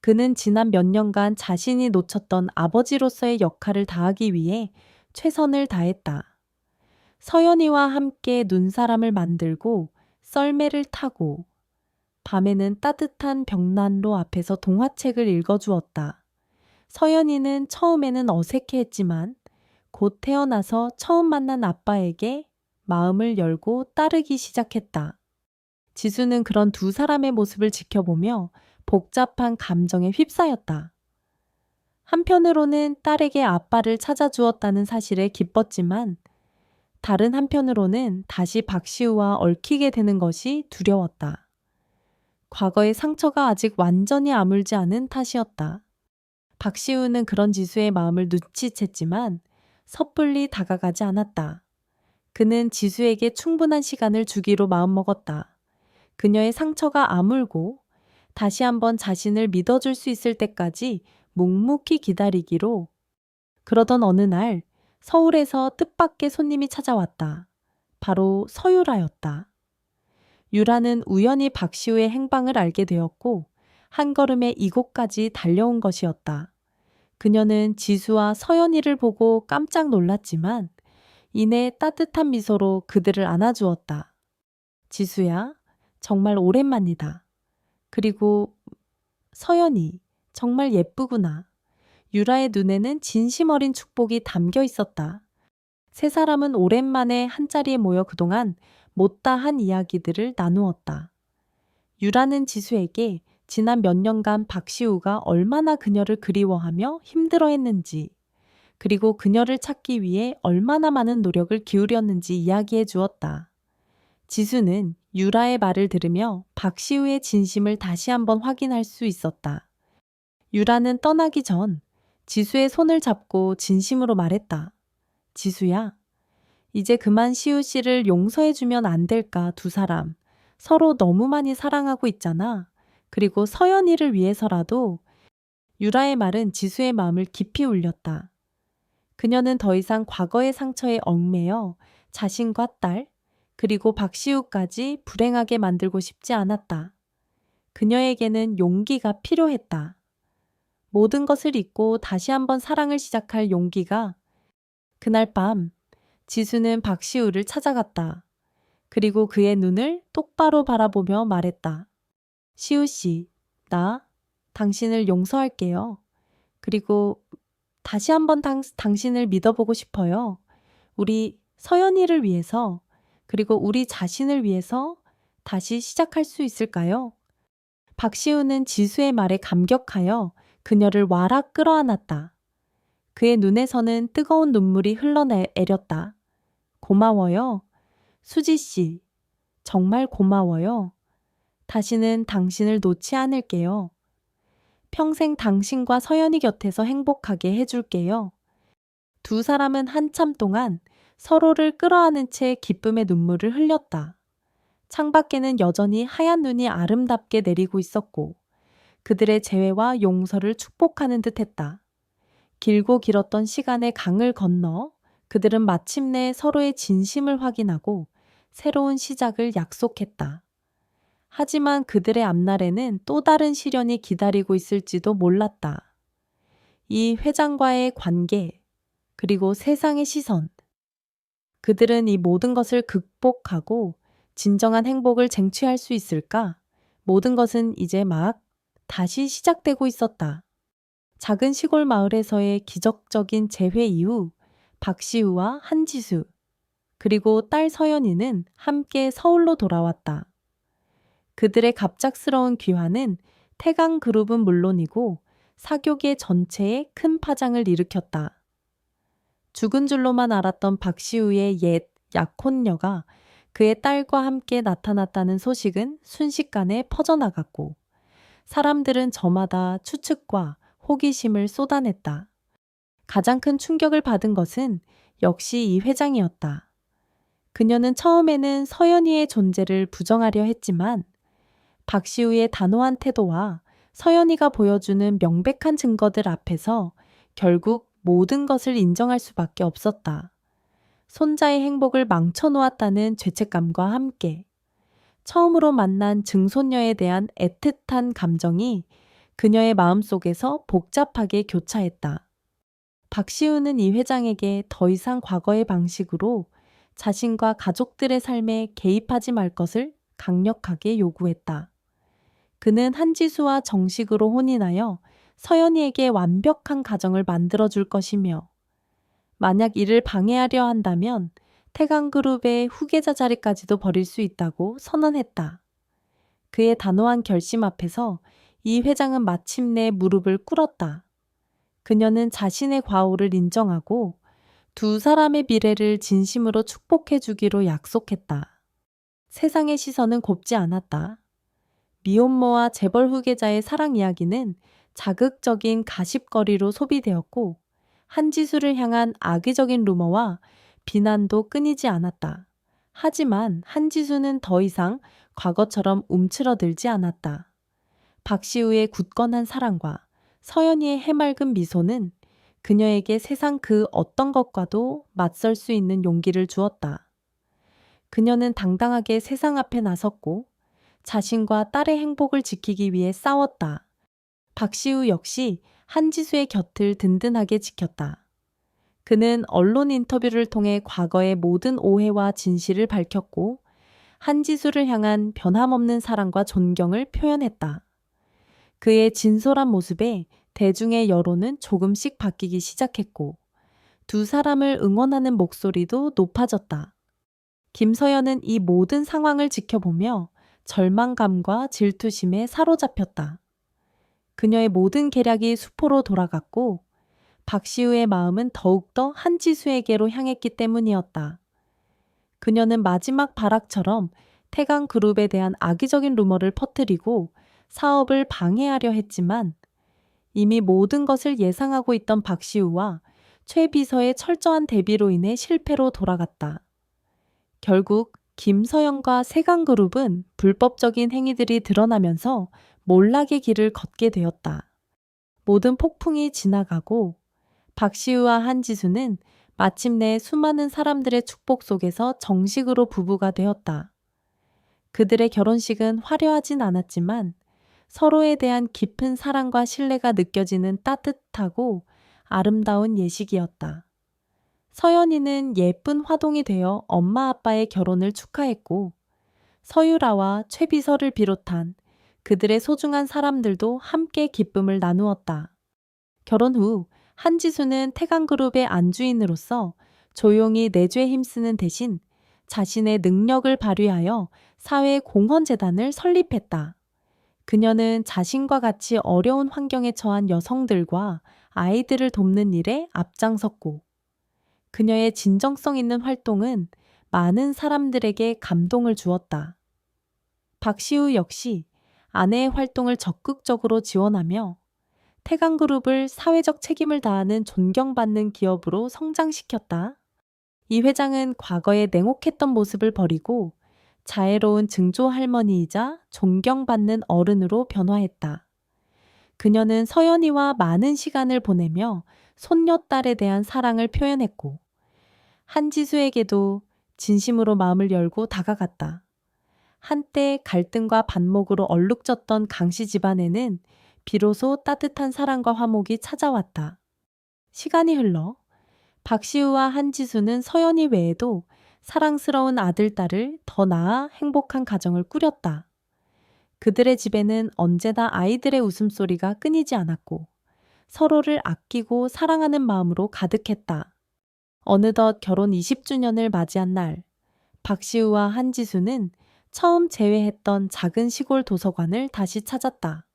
그는 지난 몇 년간 자신이 놓쳤던 아버지로서의 역할을 다하기 위해 최선을 다했다. 서연이와 함께 눈사람을 만들고 썰매를 타고 밤에는 따뜻한 벽난로 앞에서 동화책을 읽어주었다. 서연이는 처음에는 어색해했지만 곧 태어나서 처음 만난 아빠에게 마음을 열고 따르기 시작했다. 지수는 그런 두 사람의 모습을 지켜보며 복잡한 감정에 휩싸였다. 한편으로는 딸에게 아빠를 찾아주었다는 사실에 기뻤지만 다른 한편으로는 다시 박시우와 얽히게 되는 것이 두려웠다. 과거의 상처가 아직 완전히 아물지 않은 탓이었다. 박시우는 그런 지수의 마음을 눈치챘지만 섣불리 다가가지 않았다. 그는 지수에게 충분한 시간을 주기로 마음먹었다. 그녀의 상처가 아물고 다시 한번 자신을 믿어줄 수 있을 때까지 묵묵히 기다리기로. 그러던 어느 날 서울에서 뜻밖의 손님이 찾아왔다. 바로 서유라였다. 유라는 우연히 박시우의 행방을 알게 되었고 한 걸음에 이곳까지 달려온 것이었다. 그녀는 지수와 서연이를 보고 깜짝 놀랐지만 이내 따뜻한 미소로 그들을 안아주었다. 지수야, 정말 오랜만이다. 그리고 서연이, 정말 예쁘구나. 유라의 눈에는 진심 어린 축복이 담겨 있었다. 세 사람은 오랜만에 한자리에 모여 그동안 못다한 이야기들을 나누었다. 유라는 지수에게 지난 몇 년간 박시우가 얼마나 그녀를 그리워하며 힘들어했는지, 그리고 그녀를 찾기 위해 얼마나 많은 노력을 기울였는지 이야기해 주었다. 지수는 유라의 말을 들으며 박시우의 진심을 다시 한번 확인할 수 있었다. 유라는 떠나기 전 지수의 손을 잡고 진심으로 말했다. 지수야, 이제 그만 시우 씨를 용서해주면 안 될까, 두 사람. 서로 너무 많이 사랑하고 있잖아. 그리고 서연이를 위해서라도. 유라의 말은 지수의 마음을 깊이 울렸다. 그녀는 더 이상 과거의 상처에 얽매여 자신과 딸, 그리고 박시우까지 불행하게 만들고 싶지 않았다. 그녀에게는 용기가 필요했다. 모든 것을 잊고 다시 한번 사랑을 시작할 용기가. 그날 밤 지수는 박시우를 찾아갔다. 그리고 그의 눈을 똑바로 바라보며 말했다. 시우 씨, 나 당신을 용서할게요. 그리고 다시 한번 당신을 믿어보고 싶어요. 우리 서연이를 위해서, 그리고 우리 자신을 위해서 다시 시작할 수 있을까요? 박시우는 지수의 말에 감격하여 그녀를 와락 끌어안았다. 그의 눈에서는 뜨거운 눈물이 흘러내렸다. 고마워요. 수지 씨, 정말 고마워요. 다시는 당신을 놓지 않을게요. 평생 당신과 서연이 곁에서 행복하게 해줄게요. 두 사람은 한참 동안 서로를 끌어안은 채 기쁨의 눈물을 흘렸다. 창밖에는 여전히 하얀 눈이 아름답게 내리고 있었고 그들의 재회와 용서를 축복하는 듯했다. 길고 길었던 시간의 강을 건너 그들은 마침내 서로의 진심을 확인하고 새로운 시작을 약속했다. 하지만 그들의 앞날에는 또 다른 시련이 기다리고 있을지도 몰랐다. 이 회장과의 관계, 그리고 세상의 시선. 그들은 이 모든 것을 극복하고 진정한 행복을 쟁취할 수 있을까? 모든 것은 이제 막 다시 시작되고 있었다. 작은 시골 마을에서의 기적적인 재회 이후 박시우와 한지수, 그리고 딸 서연이는 함께 서울로 돌아왔다. 그들의 갑작스러운 귀환은 태강그룹은 물론이고 사교계 전체에 큰 파장을 일으켰다. 죽은 줄로만 알았던 박시우의 옛 약혼녀가 그의 딸과 함께 나타났다는 소식은 순식간에 퍼져나갔고 사람들은 저마다 추측과 호기심을 쏟아냈다. 가장 큰 충격을 받은 것은 역시 이 회장이었다. 그녀는 처음에는 서연이의 존재를 부정하려 했지만 박시우의 단호한 태도와 서연이가 보여주는 명백한 증거들 앞에서 결국 모든 것을 인정할 수밖에 없었다. 손자의 행복을 망쳐놓았다는 죄책감과 함께 처음으로 만난 증손녀에 대한 애틋한 감정이 그녀의 마음속에서 복잡하게 교차했다. 박시우는 이 회장에게 더 이상 과거의 방식으로 자신과 가족들의 삶에 개입하지 말 것을 강력하게 요구했다. 그는 한지수와 정식으로 혼인하여 서연이에게 완벽한 가정을 만들어줄 것이며 만약 이를 방해하려 한다면 태강그룹의 후계자 자리까지도 버릴 수 있다고 선언했다. 그의 단호한 결심 앞에서 이 회장은 마침내 무릎을 꿇었다. 그녀는 자신의 과오를 인정하고 두 사람의 미래를 진심으로 축복해 주기로 약속했다. 세상의 시선은 곱지 않았다. 미혼모와 재벌 후계자의 사랑 이야기는 자극적인 가십거리로 소비되었고 한지수를 향한 악의적인 루머와 비난도 끊이지 않았다. 하지만 한지수는 더 이상 과거처럼 움츠러들지 않았다. 박시우의 굳건한 사랑과 서연이의 해맑은 미소는 그녀에게 세상 그 어떤 것과도 맞설 수 있는 용기를 주었다. 그녀는 당당하게 세상 앞에 나섰고 자신과 딸의 행복을 지키기 위해 싸웠다. 박시우 역시 한지수의 곁을 든든하게 지켰다. 그는 언론 인터뷰를 통해 과거의 모든 오해와 진실을 밝혔고 한지수를 향한 변함없는 사랑과 존경을 표현했다. 그의 진솔한 모습에 대중의 여론은 조금씩 바뀌기 시작했고 두 사람을 응원하는 목소리도 높아졌다. 김서연은 이 모든 상황을 지켜보며 절망감과 질투심에 사로잡혔다. 그녀의 모든 계략이 수포로 돌아갔고 박시우의 마음은 더욱더 한지수에게로 향했기 때문이었다. 그녀는 마지막 발악처럼 태강그룹에 대한 악의적인 루머를 퍼뜨리고 사업을 방해하려 했지만 이미 모든 것을 예상하고 있던 박시우와 최 비서의 철저한 대비로 인해 실패로 돌아갔다. 결국 김서영과 세강그룹은 불법적인 행위들이 드러나면서 몰락의 길을 걷게 되었다. 모든 폭풍이 지나가고 박시우와 한지수는 마침내 수많은 사람들의 축복 속에서 정식으로 부부가 되었다. 그들의 결혼식은 화려하진 않았지만 서로에 대한 깊은 사랑과 신뢰가 느껴지는 따뜻하고 아름다운 예식이었다. 서연이는 예쁜 화동이 되어 엄마 아빠의 결혼을 축하했고 서유라와 최비서를 비롯한 그들의 소중한 사람들도 함께 기쁨을 나누었다. 결혼 후 한지수는 태강그룹의 안주인으로서 조용히 내조에 힘쓰는 대신 자신의 능력을 발휘하여 사회공헌재단을 설립했다. 그녀는 자신과 같이 어려운 환경에 처한 여성들과 아이들을 돕는 일에 앞장섰고 그녀의 진정성 있는 활동은 많은 사람들에게 감동을 주었다. 박시우 역시 아내의 활동을 적극적으로 지원하며 태강그룹을 사회적 책임을 다하는 존경받는 기업으로 성장시켰다. 이 회장은 과거의 냉혹했던 모습을 버리고 자애로운 증조 할머니이자 존경받는 어른으로 변화했다. 그녀는 서연이와 많은 시간을 보내며 손녀딸에 대한 사랑을 표현했고 한지수에게도 진심으로 마음을 열고 다가갔다. 한때 갈등과 반목으로 얼룩졌던 강씨 집안에는 비로소 따뜻한 사랑과 화목이 찾아왔다. 시간이 흘러 박시우와 한지수는 서연이 외에도 사랑스러운 아들, 딸을 더 낳아 행복한 가정을 꾸렸다. 그들의 집에는 언제나 아이들의 웃음소리가 끊이지 않았고 서로를 아끼고 사랑하는 마음으로 가득했다. 어느덧 결혼 20주년을 맞이한 날, 박시우와 한지수는 처음 재회했던 작은 시골 도서관을 다시 찾았다.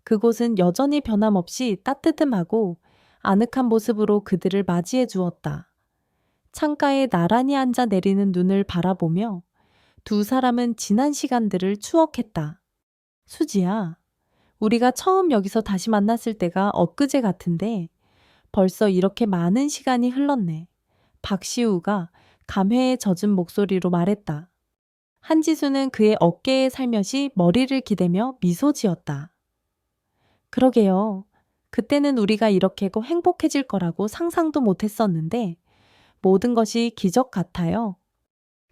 그곳은 여전히 변함없이 따뜻함하고 아늑한 모습으로 그들을 맞이해 주었다. 창가에 나란히 앉아 내리는 눈을 바라보며 두 사람은 지난 시간들을 추억했다. 수지야, 우리가 처음 여기서 다시 만났을 때가 엊그제 같은데 벌써 이렇게 많은 시간이 흘렀네. 박시우가 감회에 젖은 목소리로 말했다. 한지수는 그의 어깨에 살며시 머리를 기대며 미소 지었다. 그러게요. 그때는 우리가 이렇게 행복해질 거라고 상상도 못했었는데 모든 것이 기적 같아요.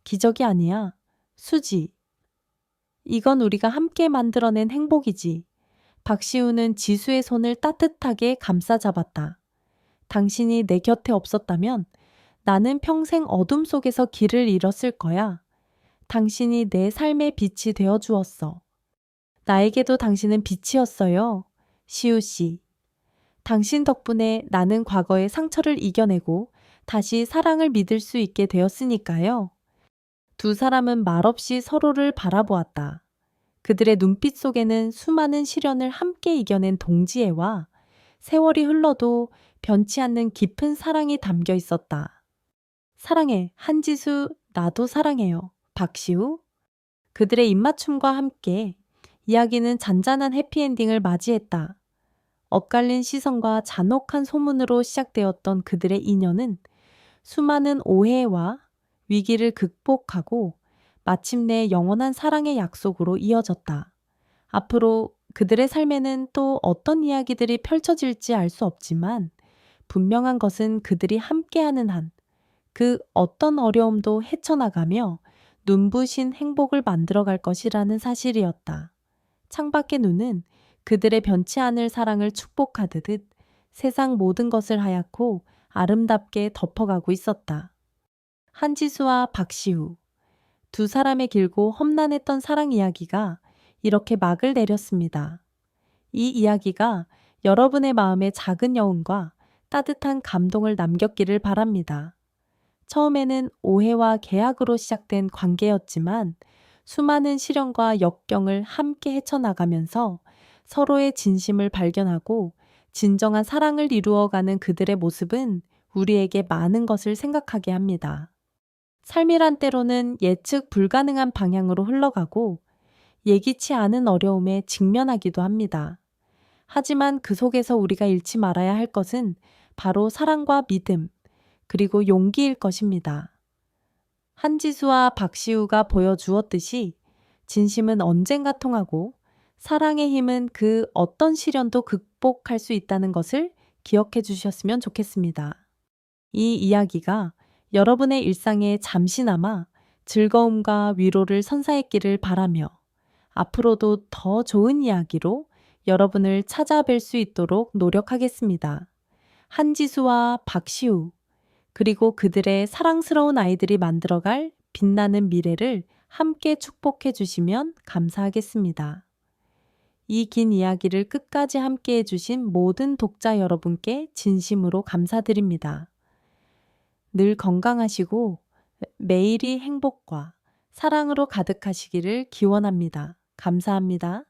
기적이 아니야. 수지. 이건 우리가 함께 만들어낸 행복이지. 박시우는 지수의 손을 따뜻하게 감싸 잡았다. 당신이 내 곁에 없었다면 나는 평생 어둠 속에서 길을 잃었을 거야. 당신이 내 삶의 빛이 되어 주었어. 나에게도 당신은 빛이었어요. 시우 씨. 당신 덕분에 나는 과거의 상처를 이겨내고 다시 사랑을 믿을 수 있게 되었으니까요. 두 사람은 말없이 서로를 바라보았다. 그들의 눈빛 속에는 수많은 시련을 함께 이겨낸 동지애와 세월이 흘러도 변치 않는 깊은 사랑이 담겨 있었다. 사랑해, 한지수, 나도 사랑해요. 박시우. 그들의 입맞춤과 함께 이야기는 잔잔한 해피엔딩을 맞이했다. 엇갈린 시선과 잔혹한 소문으로 시작되었던 그들의 인연은 수많은 오해와 위기를 극복하고 마침내 영원한 사랑의 약속으로 이어졌다. 앞으로 그들의 삶에는 또 어떤 이야기들이 펼쳐질지 알 수 없지만 분명한 것은 그들이 함께하는 한 그 어떤 어려움도 헤쳐나가며 눈부신 행복을 만들어갈 것이라는 사실이었다. 창밖의 눈은 그들의 변치 않을 사랑을 축복하듯 세상 모든 것을 하얗고 아름답게 덮어가고 있었다. 한지수와 박시우, 두 사람의 길고 험난했던 사랑 이야기가 이렇게 막을 내렸습니다. 이 이야기가 여러분의 마음에 작은 여운과 따뜻한 감동을 남겼기를 바랍니다. 처음에는 오해와 계약으로 시작된 관계였지만 수많은 시련과 역경을 함께 헤쳐나가면서 서로의 진심을 발견하고 진정한 사랑을 이루어가는 그들의 모습은 우리에게 많은 것을 생각하게 합니다. 삶이란 때로는 예측 불가능한 방향으로 흘러가고 예기치 않은 어려움에 직면하기도 합니다. 하지만 그 속에서 우리가 잃지 말아야 할 것은 바로 사랑과 믿음, 그리고 용기일 것입니다. 한지수와 박시우가 보여주었듯이 진심은 언젠가 통하고 사랑의 힘은 그 어떤 시련도 극복할 수 있다는 것을 기억해 주셨으면 좋겠습니다. 이 이야기가 여러분의 일상에 잠시나마 즐거움과 위로를 선사했기를 바라며 앞으로도 더 좋은 이야기로 여러분을 찾아뵐 수 있도록 노력하겠습니다. 한지수와 박시우, 그리고 그들의 사랑스러운 아이들이 만들어갈 빛나는 미래를 함께 축복해 주시면 감사하겠습니다. 이 긴 이야기를 끝까지 함께 해주신 모든 독자 여러분께 진심으로 감사드립니다. 늘 건강하시고 매일이 행복과 사랑으로 가득하시기를 기원합니다. 감사합니다.